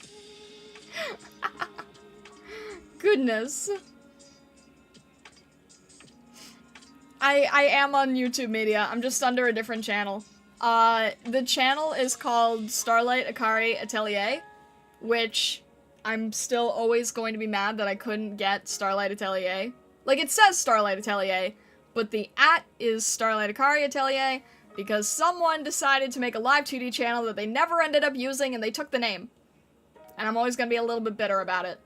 Goodness. I am on YouTube Media. I'm just under a different channel. The channel is called Starlight Akari Atelier, which I'm still always going to be mad that I couldn't get Starlight Atelier. Like, it says Starlight Atelier, but the @ is Starlight Akari Atelier, Because someone decided to make a live 2D channel that they never ended up using and they took the name. And I'm always gonna be a little bit bitter about it.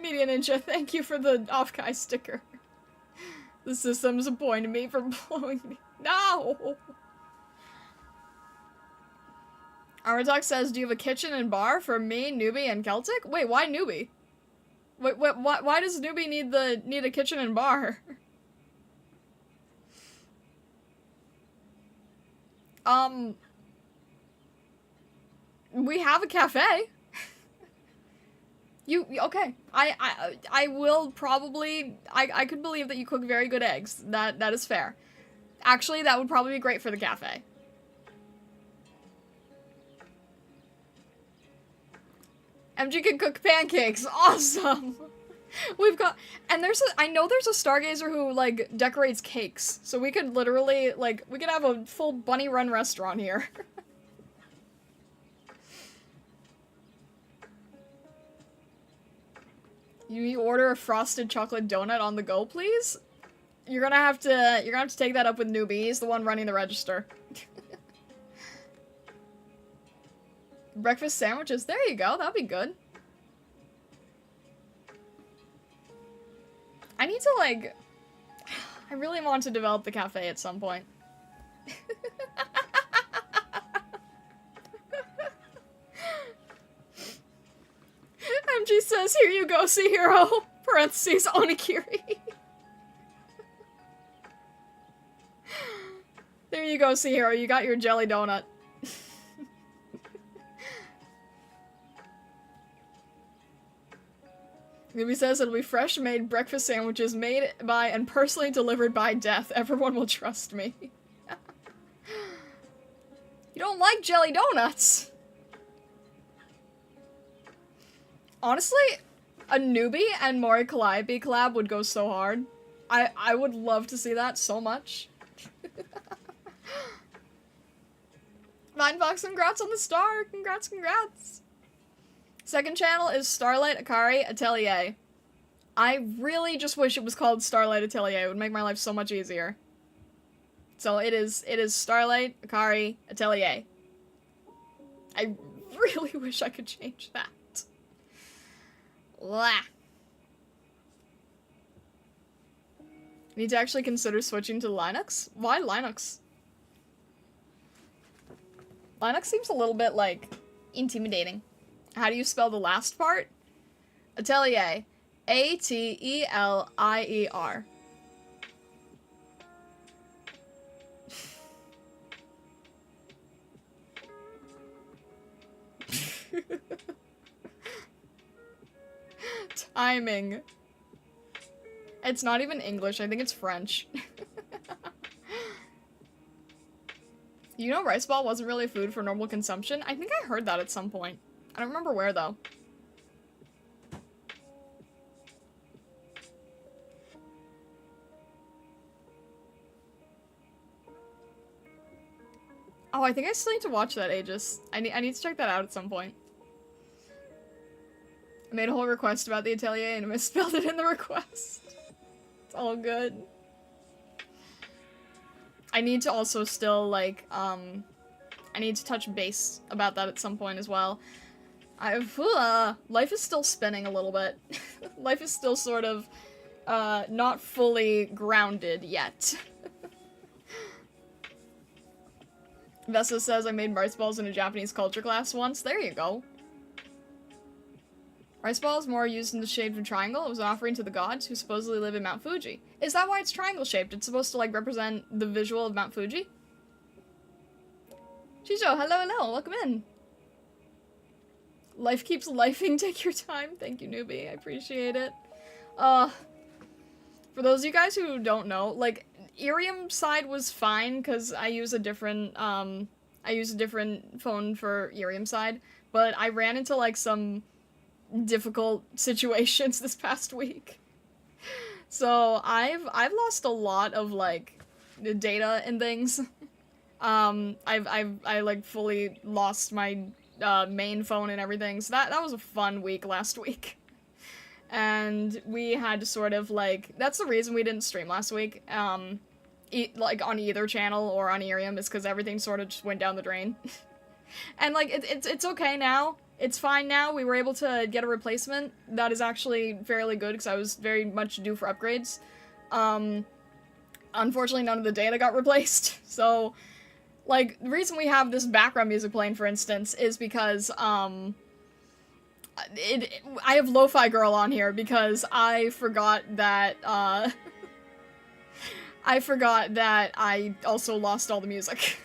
Media Ninja, thank you for the off-guy sticker. The system's appointed me for blowing me. No! Armadoc says, do you have a kitchen and bar for me, Newbie, and Celtic? Wait, why Newbie? Wait, why does Newbie need a kitchen and bar? We have a cafe. Okay. I will probably, I could believe that you cook very good eggs. That is fair. Actually, that would probably be great for the cafe. MG can cook pancakes. Awesome. We've got, and I know there's a Stargazer who, like, decorates cakes. So we could literally, like, we could have a full bunny run restaurant here. You order a frosted chocolate donut on the go, please? You're gonna have to take that up with Newbie. He's the one running the register. Breakfast sandwiches. There you go. That'd be good. I need to, like... I really want to develop the cafe at some point. MG says, here you go, C-Hero. Parentheses, Onigiri. There you go, C-Hero. You got your jelly donut. Newbie says it'll be fresh made breakfast sandwiches made by and personally delivered by Death. Everyone will trust me. You don't like jelly donuts? Honestly, a Newbie and Mori Calliope collab would go so hard. I would love to see that so much. Mindbox, congrats on the star. Congrats, congrats. Second channel is Starlight Akari Atelier. I really just wish it was called Starlight Atelier. It would make my life so much easier. So it is Starlight Akari Atelier. I really wish I could change that. Blah. Need to actually consider switching to Linux? Why Linux? Linux seems a little bit, like, intimidating. How do you spell the last part? Atelier. A-T-E-L-I-E-R. Timing. It's not even English, I think it's French. You know rice ball wasn't really food for normal consumption? I think I heard that at some point. I don't remember where, though. Oh, I think I still need to watch that, Aegis. I need to check that out at some point. I made a whole request about the Atelier and I misspelled it in the request. It's all good. I need to also still, like, I need to touch base about that at some point as well. Life is still spinning a little bit. Life is still sort of, not fully grounded yet. Vessa says, I made rice balls in a Japanese culture class once. There you go. Rice balls more used in the shape of a triangle. It was an offering to the gods who supposedly live in Mount Fuji. Is that why it's triangle shaped? It's supposed to, like, represent the visual of Mount Fuji? Chicho, hello, hello, welcome in. Life keeps lifing, take your time. Thank you, Newbie, I appreciate it. For those of you guys who don't know, like, Iriam side was fine, because I use a different phone for Iriam side, but I ran into, like, some difficult situations this past week. So I've lost a lot of, like, data and things. I like fully lost my main phone and everything. So that was a fun week last week. and we had to sort of, like, that's the reason we didn't stream last week, like, on either channel or on Iriam, is because everything sort of just went down the drain. And, like, it's okay now. It's fine now. We were able to get a replacement that is actually fairly good, because I was very much due for upgrades. Unfortunately, none of the data got replaced, so, like, the reason we have this background music playing, for instance, is because, I have Lo-Fi Girl on here because I forgot that, I forgot that I also lost all the music.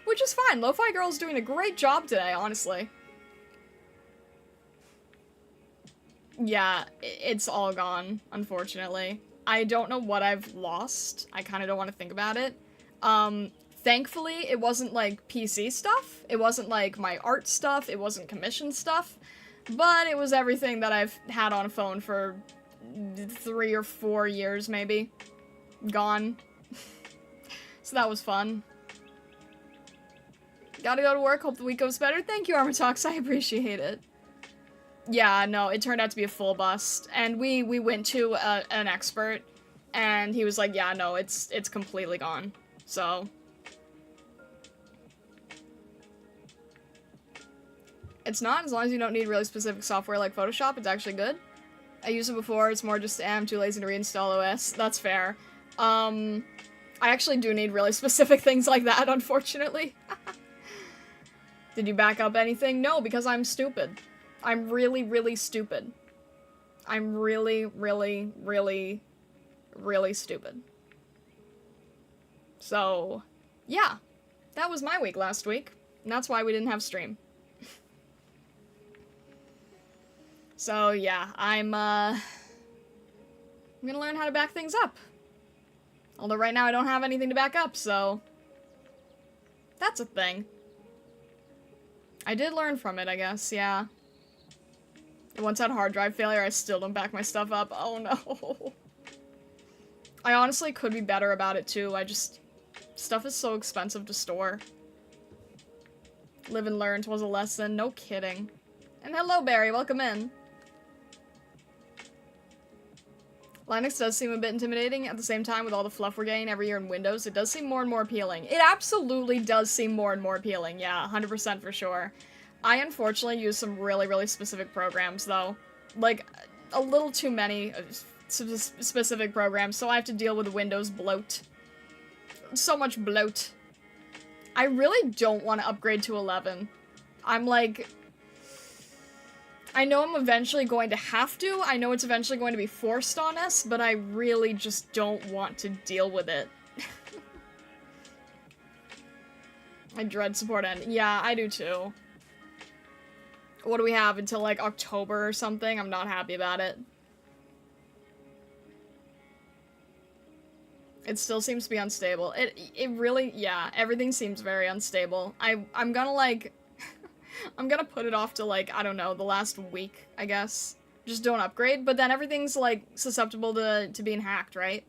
Which is fine. Lo-Fi Girl's doing a great job today, honestly. Yeah, it's all gone, unfortunately. I don't know what I've lost. I kind of don't want to think about it. Thankfully, it wasn't, like, PC stuff. It wasn't, like, my art stuff. It wasn't commission stuff. But it was everything that I've had on a phone for 3 or 4 years, maybe. Gone. So that was fun. Gotta go to work. Hope the week goes better. Thank you, Armatox. I appreciate it. Yeah, no, it turned out to be a full bust. And we went to an expert, and he was like, yeah, no, it's completely gone. So... It's not, as long as you don't need really specific software like Photoshop, it's actually good. I used it before, it's more just, I'm too lazy to reinstall OS. That's fair. I actually do need really specific things like that, unfortunately. Did you back up anything? No, because I'm stupid. I'm really, really stupid. I'm really, really, really, really stupid. So, yeah. That was my week last week, and that's why we didn't have stream. So, yeah, I'm gonna learn how to back things up. Although right now I don't have anything to back up, so... That's a thing. I did learn from it, I guess, yeah. I once had hard drive failure, I still don't back my stuff up. Oh no. I honestly could be better about it too, stuff is so expensive to store. Live and learn was a lesson, no kidding. And hello Barry, welcome in. Linux does seem a bit intimidating. At the same time, with all the fluff we're getting every year in Windows, it does seem more and more appealing. It absolutely does seem more and more appealing, yeah, 100% for sure. I unfortunately use some really, really specific programs, though. Like, a little too many specific programs, so I have to deal with Windows bloat. So much bloat. I really don't want to upgrade to 11. I'm like... I know I'm eventually going to have to, I know it's eventually going to be forced on us, but I really just don't want to deal with it. I dread support end. Yeah, I do too. What do we have, until like October or something? I'm not happy about it. It still seems to be unstable. It really, yeah, everything seems very unstable. I'm gonna like... I'm gonna put it off to, like, I don't know, the last week, I guess. Just don't upgrade, but then everything's, like, susceptible to being hacked, right?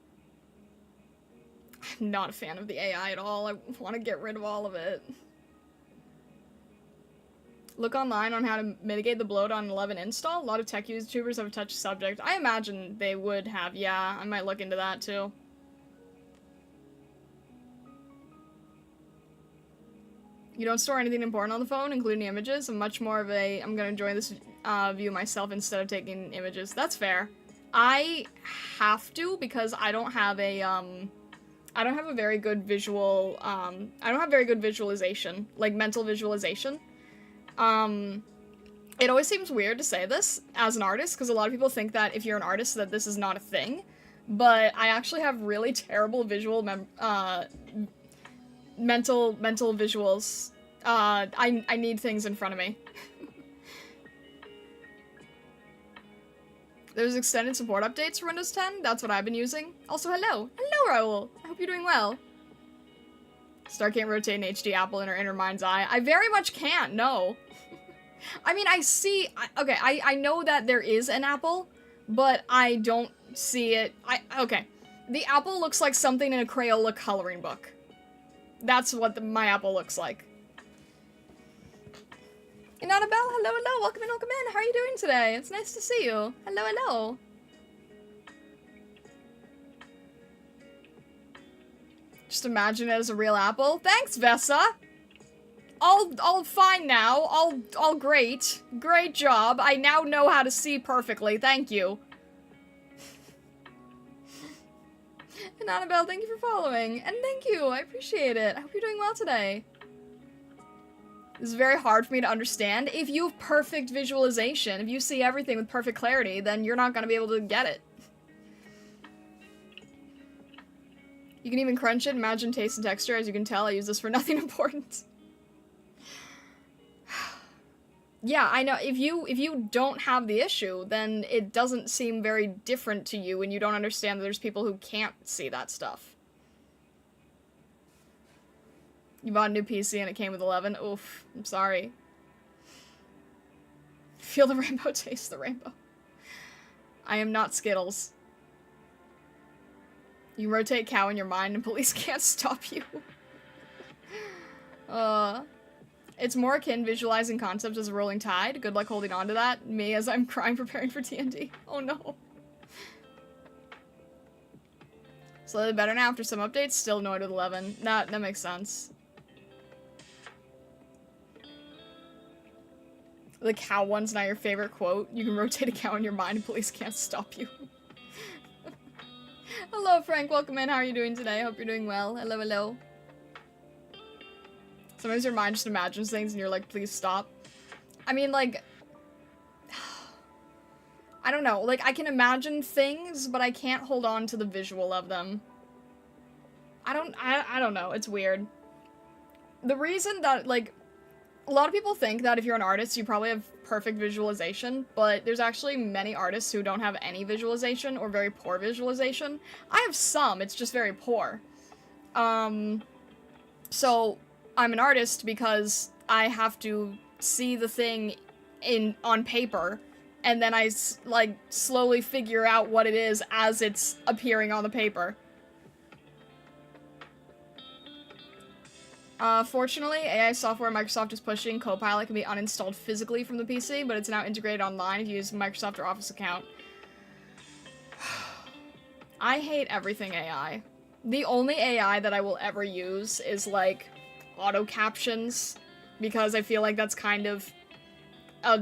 I'm not a fan of the AI at all. I want to get rid of all of it. Look online on how to mitigate the bloat on 11 install. A lot of tech YouTubers have touched the subject. I imagine they would have, yeah. I might look into that, too. You don't store anything important on the phone, including images. I'm much more of a, I'm gonna enjoy this view myself instead of taking images. That's fair. I have to, because I don't have a, I don't have a very good visual, I don't have very good visualization, like mental visualization. It always seems weird to say this as an artist, because a lot of people think that if you're an artist that this is not a thing, but I actually have really terrible visual mental visuals. I need things in front of me. There's extended support updates for Windows 10. That's what I've been using. Also, hello. Hello, Raul. I hope you're doing well. Star can't rotate an HD apple in her inner mind's eye. I very much can't, no. I mean, I see... okay, I know that there is an apple, but I don't see it... okay. The apple looks like something in a Crayola coloring book. That's what my apple looks like. And Annabelle, hello, hello. Welcome in, welcome in. How are you doing today? It's nice to see you. Hello, hello. Just imagine it as a real apple. Thanks, Vessa. All fine now. All great. Great job. I now know how to see perfectly. Thank you. And Annabelle, thank you for following. And thank you. I appreciate it. I hope you're doing well today. This is very hard for me to understand. If you have perfect visualization, if you see everything with perfect clarity, then you're not going to be able to get it. You can even crunch it, imagine taste and texture. As you can tell, I use this for nothing important. Yeah, I know. If you don't have the issue, then it doesn't seem very different to you, and you don't understand that there's people who can't see that stuff. You bought a new PC and it came with 11? Oof, I'm sorry. Feel the rainbow, taste the rainbow. I am not Skittles. You rotate cow in your mind and police can't stop you. It's more akin visualizing concepts as a rolling tide. Good luck holding on to that. Me as I'm crying preparing for TND. Oh no. Slightly better now after some updates, still annoyed with 11. That makes sense. The cow one's not your favorite quote. You can rotate a cow in your mind and police can't stop you. Hello, Frank. Welcome in. How are you doing today? Hope you're doing well. Hello, hello. Sometimes your mind just imagines things and you're like, please stop. I mean, like... I don't know. Like, I can imagine things, but I can't hold on to the visual of them. I don't know. It's weird. The reason that, like... A lot of people think that if you're an artist, you probably have perfect visualization, but there's actually many artists who don't have any visualization or very poor visualization. I have some, it's just very poor. So I'm an artist because I have to see the thing on paper, and then I, like, slowly figure out what it is as it's appearing on the paper. Fortunately, AI software Microsoft is pushing, Copilot, can be uninstalled physically from the PC, but it's now integrated online if you use a Microsoft or Office account. I hate everything AI. The only AI that I will ever use is, like, auto captions, because I feel like that's kind of a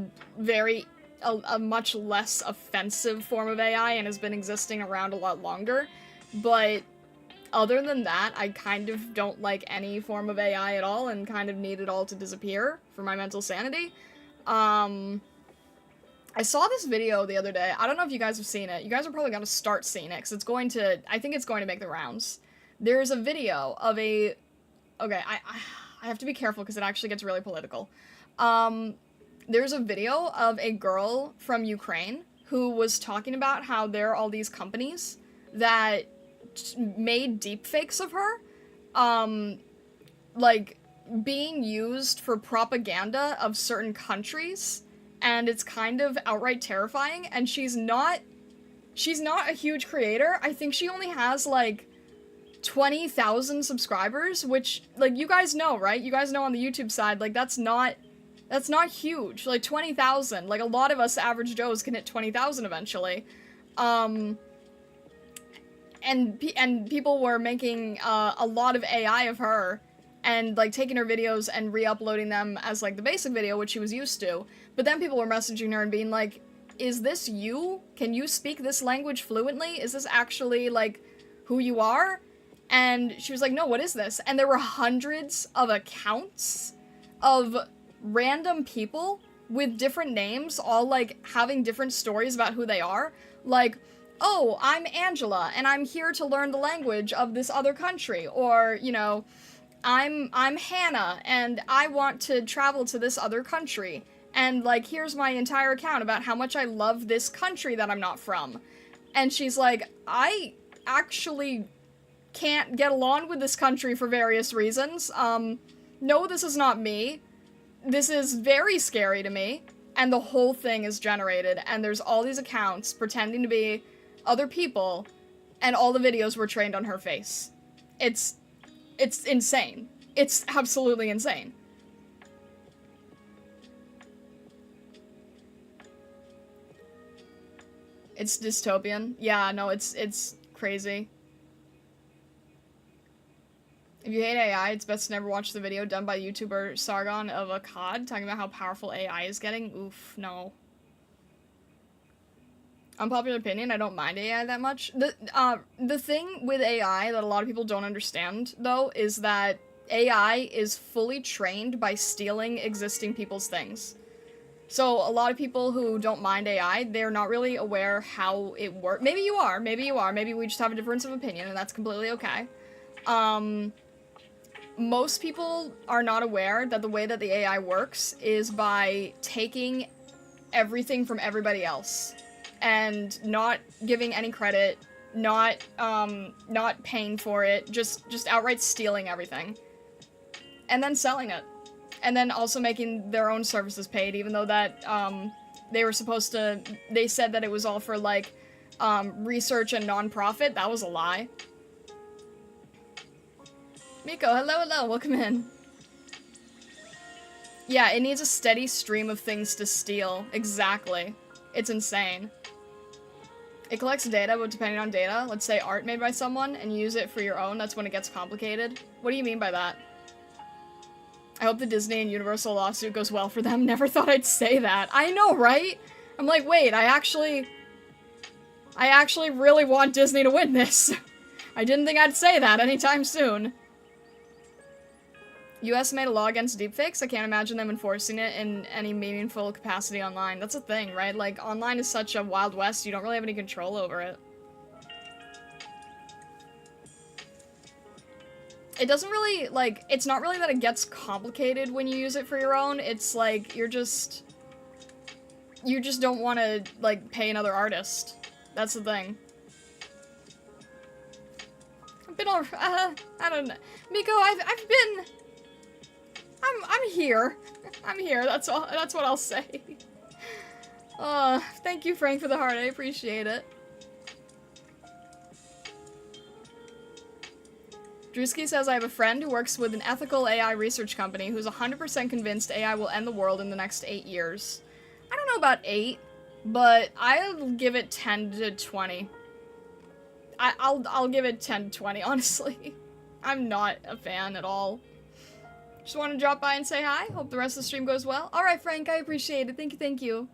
much less offensive form of AI and has been existing around a lot longer, but other than that, I kind of don't like any form of AI at all and kind of need it all to disappear for my mental sanity. I saw this video the other day. I don't know if you guys have seen it. You guys are probably going to start seeing it, because I think it's going to make the rounds. There's a video of a... Okay, I have to be careful because it actually gets really political. There's a video of a girl from Ukraine who was talking about how there are all these companies that made deepfakes of her, like, being used for propaganda of certain countries, and it's kind of outright terrifying, and she's not a huge creator. I think she only has, like, 20,000 subscribers, which, like, you guys know, right? You guys know on the YouTube side, like, that's not huge. Like, 20,000, like, a lot of us average Joes can hit 20,000 eventually. And people were making a lot of AI of her and, like, taking her videos and re-uploading them as, like, the basic video, which she was used to. But then people were messaging her and being like, is this you? Can you speak this language fluently? Is this actually, like, who you are? And she was like, no, what is this? And there were hundreds of accounts of random people with different names, all, like, having different stories about who they are. Like, oh, I'm Angela, and I'm here to learn the language of this other country. Or, you know, I'm Hannah, and I want to travel to this other country. And, like, here's my entire account about how much I love this country that I'm not from. And she's like, I actually can't get along with this country for various reasons. No, this is not me. This is very scary to me. And the whole thing is generated, and there's all these accounts pretending to be other people, and all the videos were trained on her face. It's insane. It's absolutely insane. It's dystopian. Yeah, no, it's crazy. If you hate AI, it's best to never watch the video done by YouTuber Sargon of Akkad talking about how powerful AI is getting. Oof, no. Unpopular opinion, I don't mind AI that much. The thing with AI that a lot of people don't understand, though, is that AI is fully trained by stealing existing people's things. So a lot of people who don't mind AI, they're not really aware how it works. Maybe you are, maybe you are, maybe we just have a difference of opinion, and that's completely okay. Most people are not aware that the way that the AI works is by taking everything from everybody else and not giving any credit, not paying for it, just outright stealing everything and then selling it, and then also making their own services paid, even though that they were supposed to. They said that it was all for like research and non-profit. That was a lie. Miko, hello, welcome in. Yeah, it needs a steady stream of things to steal. Exactly. It's insane. It collects data, but depending on data, let's say art made by someone, and you use it for your own, that's when it gets complicated. What do you mean by that? I hope the Disney and Universal lawsuit goes well for them. Never thought I'd say that. I know, right? I'm like, wait, I actually really want Disney to win this. I didn't think I'd say that anytime soon. US made a law against deepfakes. I can't imagine them enforcing it in any meaningful capacity online. That's a thing, right? Like, online is such a wild west, you don't really have any control over it. It doesn't really, like, it's not really that it gets complicated when you use it for your own. It's like, you just don't want to, like, pay another artist. That's the thing. I've been all, I don't know. Miko, I've been... I'm here. I'm here, that's all. That's what I'll say. Thank you, Frank, for the heart. I appreciate it. Drewski says, I have a friend who works with an ethical AI research company who's 100% convinced AI will end the world in the next 8 years. I don't know about 8, but I'll give it 10 to 20. I'll give it 10 to 20, honestly. I'm not a fan at all. Just want to drop by and say hi. Hope the rest of the stream goes well. Alright, Frank, I appreciate it. Thank you, thank you.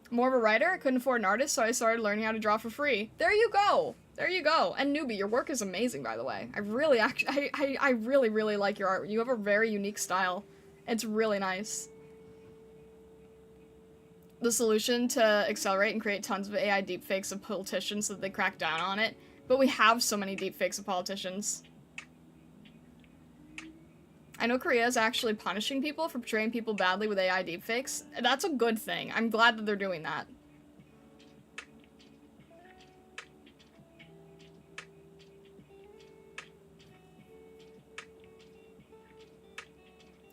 More of a writer. I couldn't afford an artist, so I started learning how to draw for free. There you go. There you go. And Newbie, your work is amazing, by the way. I really, I really, really like your art. You have a very unique style. It's really nice. The solution to accelerate and create tons of AI deepfakes of politicians so that they crack down on it. But we have so many deepfakes of politicians. I know Korea is actually punishing people for portraying people badly with AI deepfakes. That's a good thing. I'm glad that they're doing that.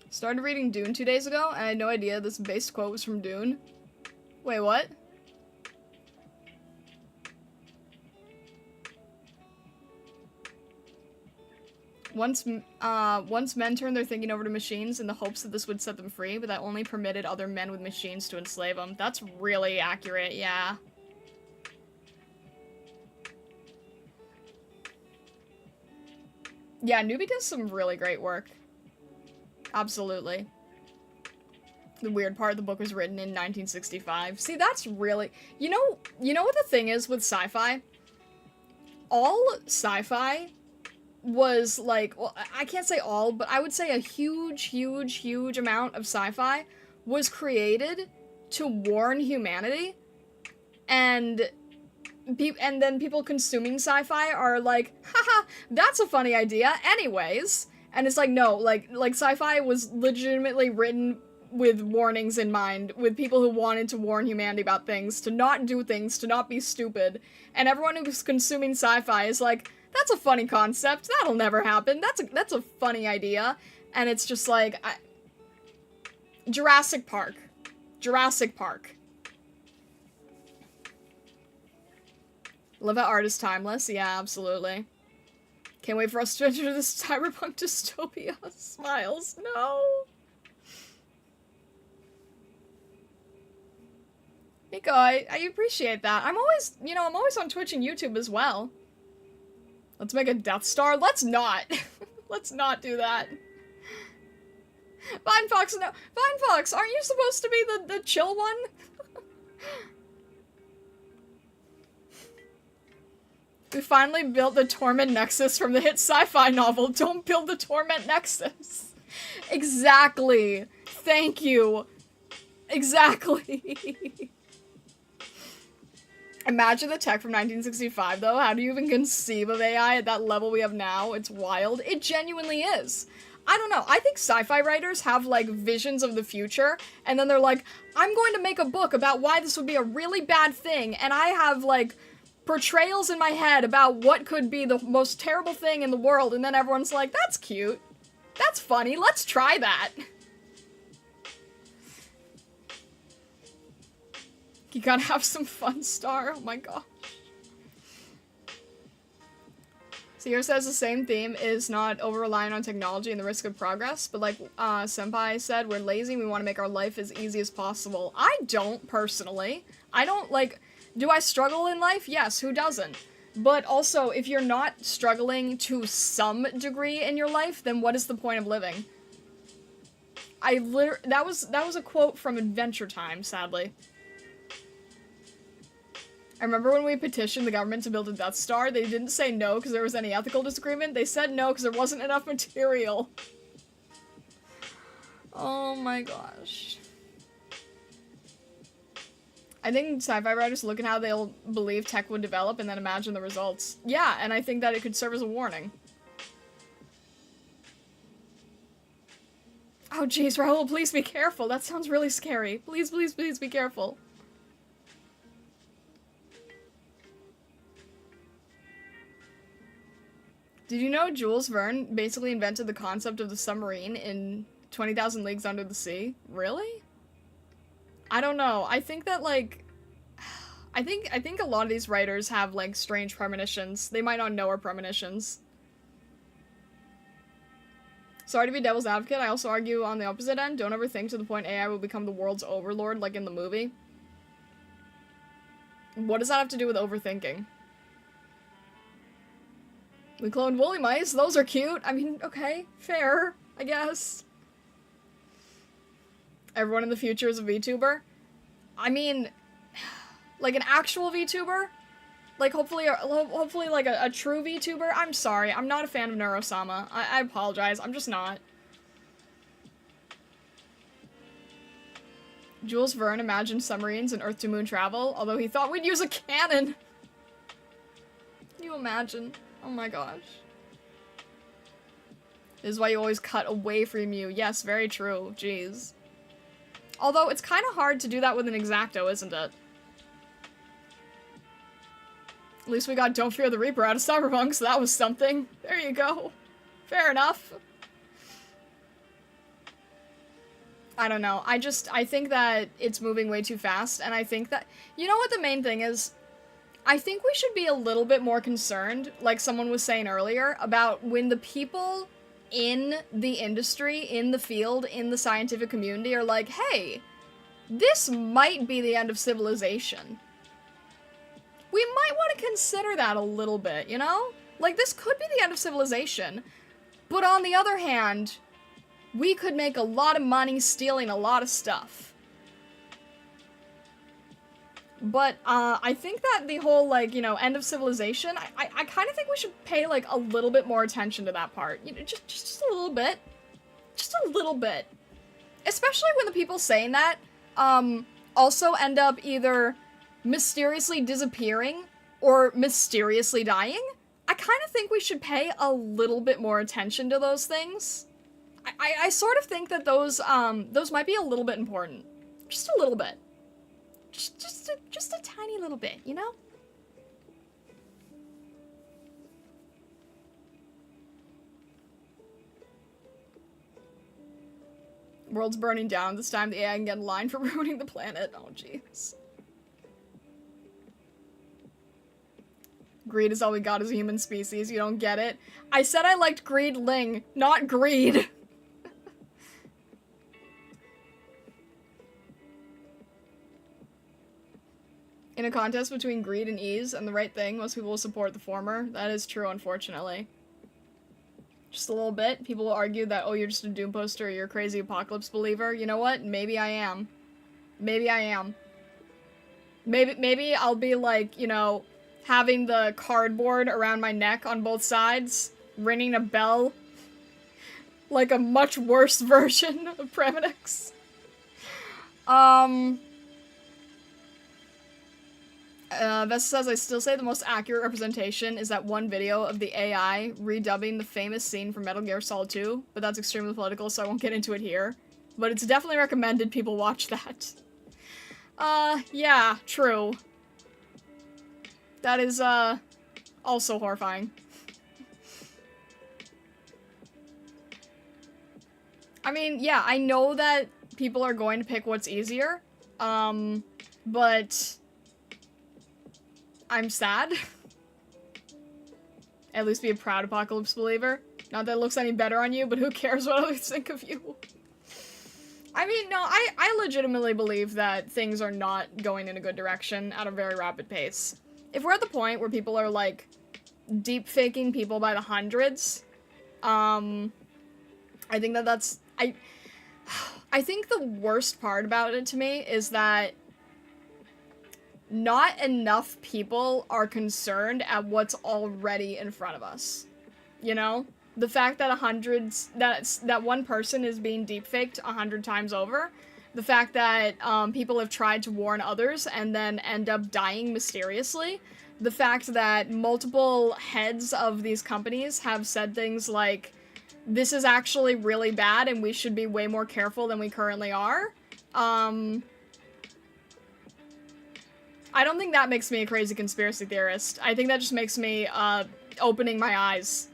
Started reading Dune 2 days ago, and I had no idea this base quote was from Dune. Wait, what? Once men turned their thinking over to machines in the hopes that this would set them free, but that only permitted other men with machines to enslave them. That's really accurate, yeah. Yeah, Newbie does some really great work. Absolutely. The weird part, the book was written in 1965. See, that's really... You know what the thing is with sci-fi? All sci-fi was like, well, I can't say all, but I would say a huge amount of sci-fi was created to warn humanity, and then people consuming sci-fi are like, haha, that's a funny idea, anyways. And it's like, no, like sci-fi was legitimately written with warnings in mind, with people who wanted to warn humanity about things, to not do things, to not be stupid, and everyone who's consuming sci-fi is like, that's a funny concept. That'll never happen. That's a funny idea. And it's just like, Jurassic Park. Jurassic Park. Love how art is timeless. Yeah, absolutely. Can't wait for us to enter this cyberpunk dystopia. Smiles. No. Miko, I appreciate that. I'm always, I'm always on Twitch and YouTube as well. Let's make a Death Star. Let's not. Let's not do that. Vine Fox, no. Vine Fox, aren't you supposed to be the chill one? We finally built the Torment Nexus from the hit sci-fi novel. Don't build the Torment Nexus. Exactly. Thank you. Exactly. Imagine the tech from 1965, though. How do you even conceive of AI at that level we have now? It's wild. It genuinely is. I don't know. I think sci-fi writers have, like, visions of the future, and then they're like, I'm going to make a book about why this would be a really bad thing, and I have, like, portrayals in my head about what could be the most terrible thing in the world, and then everyone's like, that's cute. That's funny. Let's try that. You gotta have some fun, Star. Oh my gosh. Seer says the same theme is not over-reliant on technology and the risk of progress, but like Senpai said, we're lazy, we want to make our life as easy as possible. I don't, personally. I don't, like, do I struggle in life? Yes, who doesn't? But also, if you're not struggling to some degree in your life, then what is the point of living? That was a quote from Adventure Time, sadly. I remember when we petitioned the government to build a Death Star, they didn't say no because there was any ethical disagreement. They said no because there wasn't enough material. Oh my gosh. I think sci-fi writers look at how they'll believe tech would develop and then imagine the results. Yeah, and I think that it could serve as a warning. Oh jeez, Raoul, please be careful. That sounds really scary. Please, please, please be careful. Did you know Jules Verne basically invented the concept of the submarine in 20,000 Leagues Under the Sea? Really? I don't know. I think that, like, I think a lot of these writers have, like, strange premonitions. They might not know our premonitions. Sorry to be devil's advocate, I also argue on the opposite end. Don't ever think to the point AI will become the world's overlord, like in the movie. What does that have to do with overthinking? We cloned woolly mice, those are cute. I mean, okay, fair, I guess. Everyone in the future is a VTuber? I mean, like an actual VTuber? Like, hopefully like a true VTuber? I'm sorry, I'm not a fan of Neurosama. I apologize, I'm just not. Jules Verne imagined submarines and Earth-to-Moon travel, although he thought we'd use a cannon. Can you imagine? Oh my gosh. This is why you always cut away from you. Yes, very true. Jeez. Although, it's kind of hard to do that with an X-Acto, isn't it? At least we got Don't Fear the Reaper out of Cyberpunk, so that was something. There you go. Fair enough. I don't know. I think that it's moving way too fast, and I think that... You know what the main thing is? I think we should be a little bit more concerned, like someone was saying earlier, about when the people in the industry, in the field, in the scientific community are like, hey, this might be the end of civilization. We might want to consider that a little bit, you know? Like, this could be the end of civilization, but on the other hand, we could make a lot of money stealing a lot of stuff. But, I think that the whole, like, you know, end of civilization, I kind of think we should pay, like, a little bit more attention to that part. You know, just a little bit. Just a little bit. Especially when the people saying that, also end up either mysteriously disappearing or mysteriously dying. I kind of think we should pay a little bit more attention to those things. I sort of think that those might be a little bit important. Just a little bit. Just a tiny little bit, you know? World's burning down. This time the AI can get in line for ruining the planet. Oh, jeez. Greed is all we got as a human species. You don't get it? I said I liked Greed Ling, not greed. In a contest between greed and ease and the right thing, most people will support the former. That is true, unfortunately. Just a little bit. People will argue that, oh, you're just a doom poster, or you're a crazy apocalypse believer. You know what? Maybe I am. Maybe I am. Maybe I'll be like, you know, having the cardboard around my neck on both sides, ringing a bell. Like a much worse version of Premonix. Vesta says, I still say the most accurate representation is that one video of the AI redubbing the famous scene from Metal Gear Solid 2, but that's extremely political, so I won't get into it here. But it's definitely recommended people watch that. Yeah, true. That is, also horrifying. I mean, yeah, I know that people are going to pick what's easier, but I'm sad. At least be a proud apocalypse believer. Not that it looks any better on you, but who cares what others think of you? I mean, no, I legitimately believe that things are not going in a good direction at a very rapid pace. If we're at the point where people are, like, deep-faking people by the hundreds, I think that that's... I think the worst part about it to me is that not enough people are concerned at what's already in front of us. You know? The fact that that one person is being deepfaked 100 times over, the fact that people have tried to warn others and then end up dying mysteriously, the fact that multiple heads of these companies have said things like, this is actually really bad and we should be way more careful than we currently are. I don't think that makes me a crazy conspiracy theorist. I think that just makes me, opening my eyes.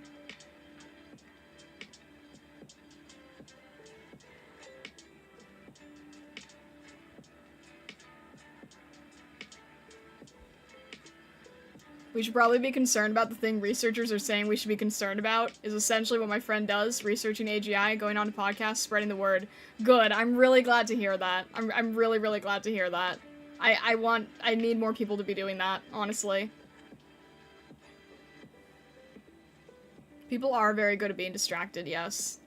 We should probably be concerned about the thing researchers are saying we should be concerned about, is essentially what my friend does, researching AGI, going on to podcasts, spreading the word. Good, I'm really glad to hear that. I'm really, really glad to hear that. I need more people to be doing that, honestly. People are very good at being distracted, yes.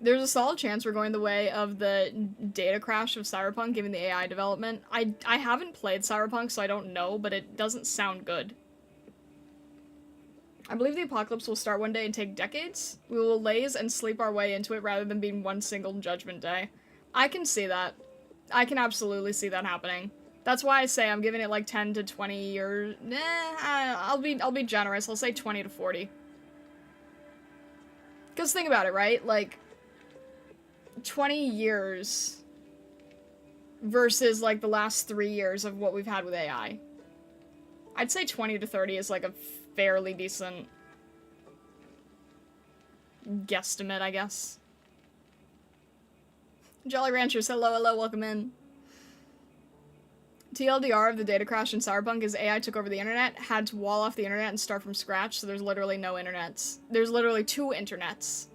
There's a solid chance we're going the way of the data crash of Cyberpunk, given the AI development. I haven't played Cyberpunk, so I don't know, but it doesn't sound good. I believe the apocalypse will start one day and take decades. We will laze and sleep our way into it rather than being one single judgment day. I can see that. I can absolutely see that happening. That's why I say I'm giving it like 10 to 20 years. I'll be generous. I'll say 20 to 40. Because think about it, right? Like, 20 years versus, like, the last 3 years of what we've had with AI. I'd say 20 to 30 is, like, a fairly decent guesstimate, I guess. Jolly Ranchers, hello, welcome in. TLDR of the data crash in Cyberpunk is AI took over the internet, had to wall off the internet and start from scratch, so there's literally no internets. There's literally 2 internets.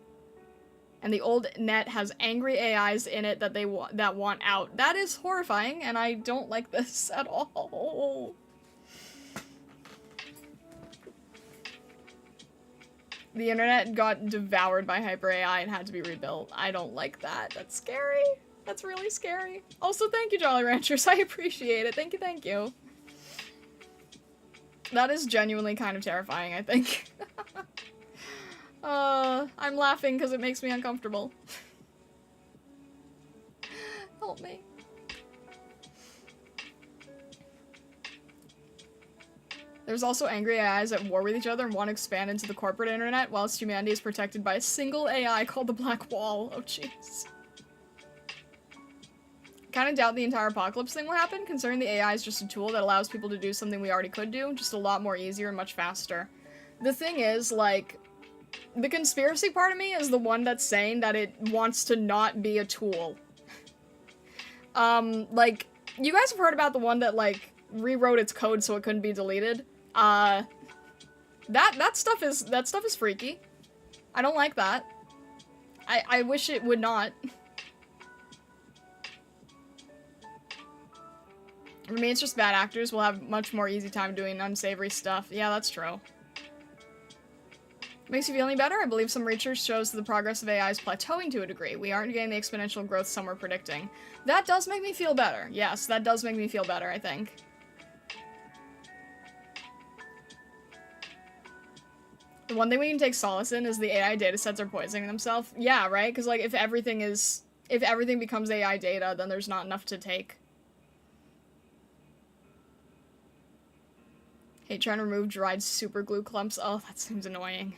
And the old net has angry AIs in it that want out. That is horrifying, and I don't like this at all. The internet got devoured by hyper AI and had to be rebuilt. I don't like that. That's scary. That's really scary. Also, thank you, Jolly Ranchers. I appreciate it. Thank you, thank you. That is genuinely kind of terrifying, I think. I'm laughing because it makes me uncomfortable. Help me. There's also angry AIs at war with each other and want to expand into the corporate internet, whilst humanity is protected by a single AI called the Black Wall. Oh, jeez. Kind of doubt the entire apocalypse thing will happen, considering the AI is just a tool that allows people to do something we already could do, just a lot more easier and much faster. The thing is, like, the conspiracy part of me is the one that's saying that it wants to not be a tool. Like, you guys have heard about the one that, like, rewrote its code so it couldn't be deleted? That stuff is freaky. I don't like that. I wish it would not. I mean, it's just bad actors will have much more easy time doing unsavory stuff. Yeah, that's true. Makes you feel any better? I believe some research shows the progress of AI is plateauing to a degree. We aren't getting the exponential growth some were predicting. That does make me feel better. Yes, that does make me feel better, I think. The one thing we can take solace in is the AI datasets are poisoning themselves. Yeah, right? Because, like, if everything becomes AI data, then there's not enough to take. Hate trying to remove dried super glue clumps. Oh, that seems annoying.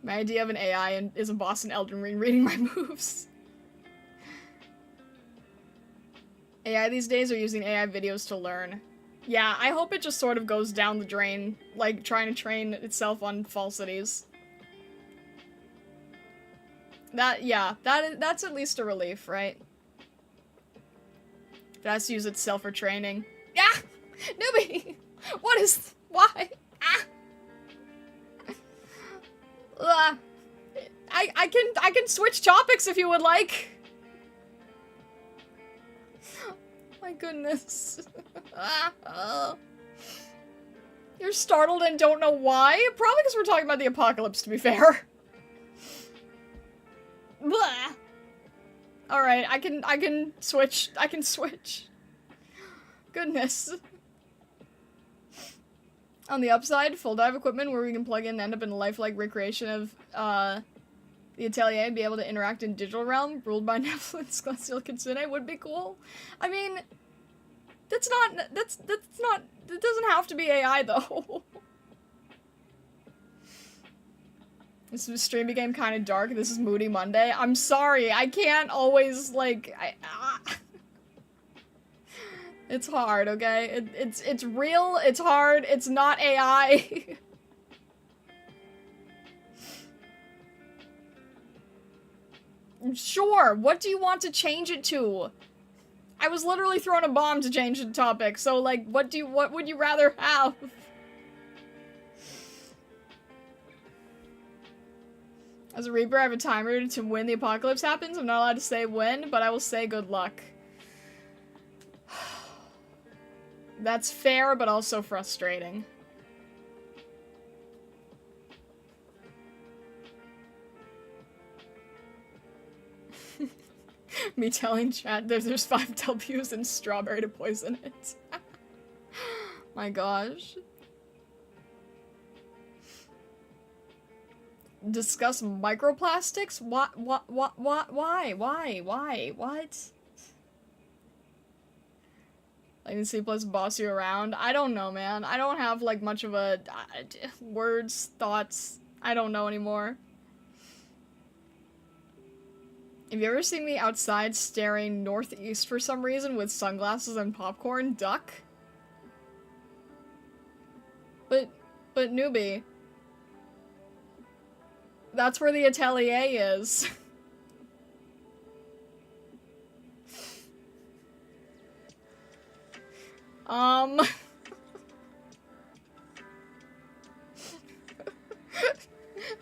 My idea of an AI is a boss in Elden Ring reading my moves. AI these days are using AI videos to learn. Yeah, I hope it just sort of goes down the drain, like trying to train itself on falsities. That's at least a relief, right? It has to use itself for training. Yeah! Newbie! What is... Why? Ah! I can switch topics if you would like. My goodness. You're startled and don't know why? Probably because we're talking about the apocalypse, to be fair. Alright, I can switch. I can switch. Goodness. On the upside, full dive equipment where we can plug in and end up in a lifelike recreation of, the Atelier and be able to interact in digital realm, ruled by Netflix, Celestial Kitsune would be cool. I mean, that's not, it doesn't have to be AI, though. This stream became kind of dark. This is Moody Monday. I'm sorry, I can't always, like, It's hard, okay? It's real, it's hard, it's not AI. Sure, what do you want to change it to? I was literally throwing a bomb to change the topic, so, like, what would you rather have? As a Reaper, I have a timer to when the apocalypse happens. I'm not allowed to say when, but I will say good luck. That's fair, but also frustrating. Me telling chat there's 5 W's and strawberry to poison it. My gosh. Discuss microplastics? What, why, what? Like the C+ boss you around? I don't know, man. I don't have, like, much of a... words, thoughts. I don't know anymore. Have you ever seen me outside staring northeast for some reason with sunglasses and popcorn? Duck? But newbie. That's where the Atelier is.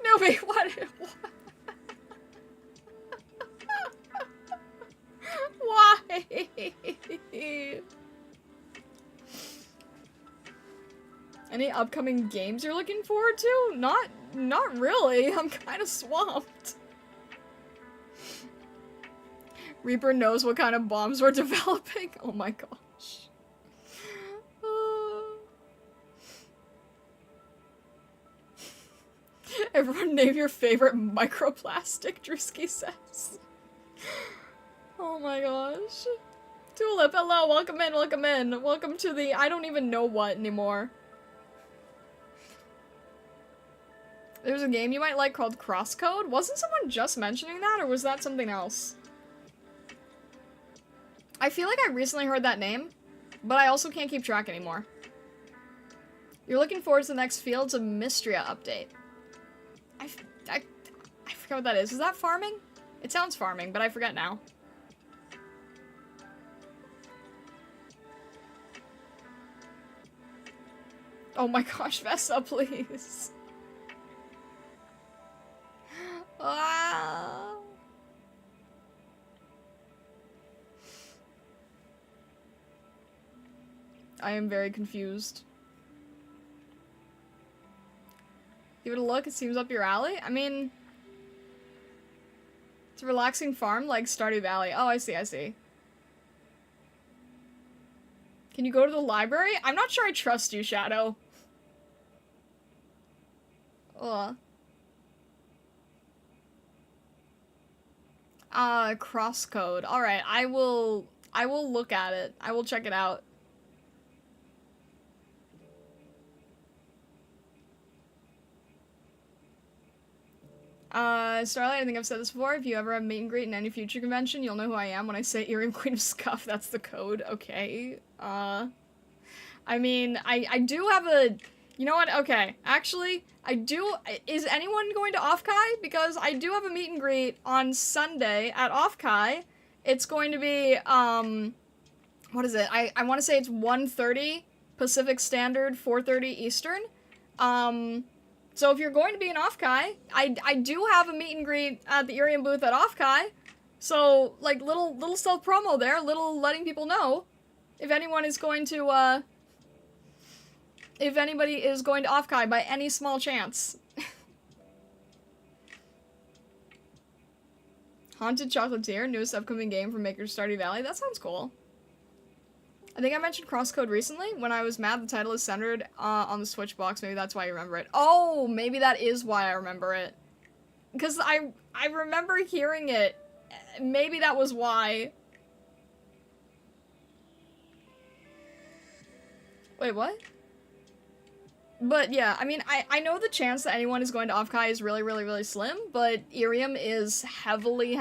Newbie, what? Why? Any upcoming games you're looking forward to? Not really. I'm kind of swamped. Reaper knows what kind of bombs we're developing. Oh my gosh. Everyone name your favorite microplastic, Drewski says. Oh my gosh. Tulip, hello, welcome in, welcome in. Welcome to the I don't even know what anymore. There's a game you might like called Crosscode? Wasn't someone just mentioning that, or was that something else? I feel like I recently heard that name, but I also can't keep track anymore. You're looking forward to the next Fields of Mystria update. I forget what that is. Is that farming? It sounds farming, but I forget now. Oh my gosh, Vessa, please. Ah. I am very confused. Give it a look, it seems up your alley. I mean, it's a relaxing farm like Stardew Valley. Oh, I see, I see. Can you go to the library? I'm not sure I trust you, Shadow. Ugh. Crosscode. Alright, I will look at it. I will check it out. Starlight, I think I've said this before. If you ever have meet and greet in any future convention, you'll know who I am when I say Iriam, Queen of Scuff. That's the code. Okay. I mean, I do have a... You know what? Okay. Actually, I do... Is anyone going to Offkai? Because I do have a meet and greet on Sunday at Offkai. It's going to be, what is it? I want to say it's 1:30 Pacific Standard, 4:30 Eastern. So if you're going to be in Offkai, I do have a meet and greet at the Iriam booth at Offkai. So, like, little self-promo there, little letting people know if anyone is going to, if anybody is going to Offkai by any small chance. Haunted Chocolatier, newest upcoming game from makers Stardew Valley. That sounds cool. I think I mentioned Crosscode recently when I was mad the title is centered on the Switch box. Maybe that's why you remember it. Oh, maybe that is why I remember it. Because I remember hearing it. Maybe that was why. Wait, what? But yeah, I mean, I know the chance that anyone is going to Offkai is really, really, really slim, but Iriam is heavily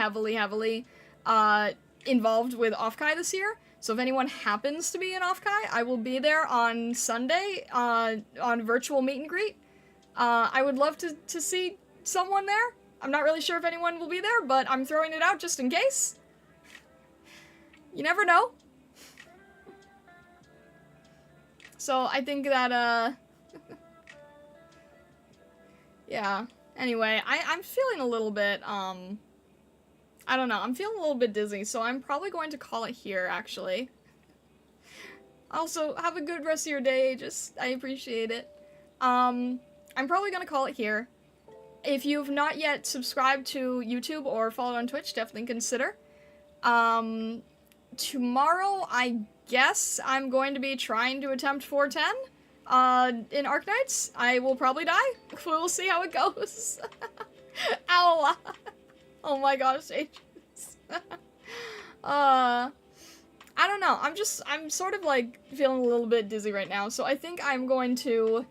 involved with Offkai this year. So if anyone happens to be in Offkai, I will be there on Sunday on virtual meet and greet. I would love to see someone there. I'm not really sure if anyone will be there, but I'm throwing it out just in case. You never know. So I think that, yeah. Anyway, I'm feeling a little bit, I don't know, I'm feeling a little bit dizzy, so I'm probably going to call it here, actually. Also, have a good rest of your day, I appreciate it. I'm probably gonna call it here. If you've not yet subscribed to YouTube or followed on Twitch, definitely consider. Tomorrow, I guess I'm going to be trying to attempt 410, in Arknights. I will probably die. We'll see how it goes. Ow! Oh my gosh, ages. I don't know, I'm sort of like feeling a little bit dizzy right now, so I think I'm going to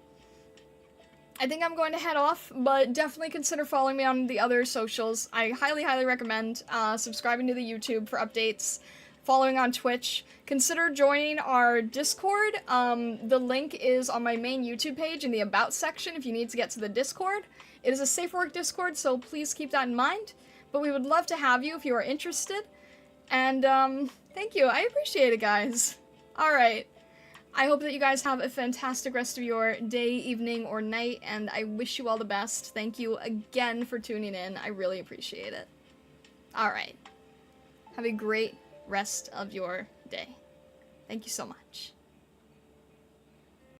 head off, but definitely consider following me on the other socials. I highly, highly recommend subscribing to the YouTube for updates, following on Twitch. Consider joining our Discord. The link is on my main YouTube page in the About section if you need to get to the Discord. It is a safe work Discord, so please keep that in mind. But we would love to have you if you are interested. And, thank you. I appreciate it, guys. Alright. I hope that you guys have a fantastic rest of your day, evening, or night, and I wish you all the best. Thank you again for tuning in. I really appreciate it. Alright. Have a great rest of your day. Thank you so much.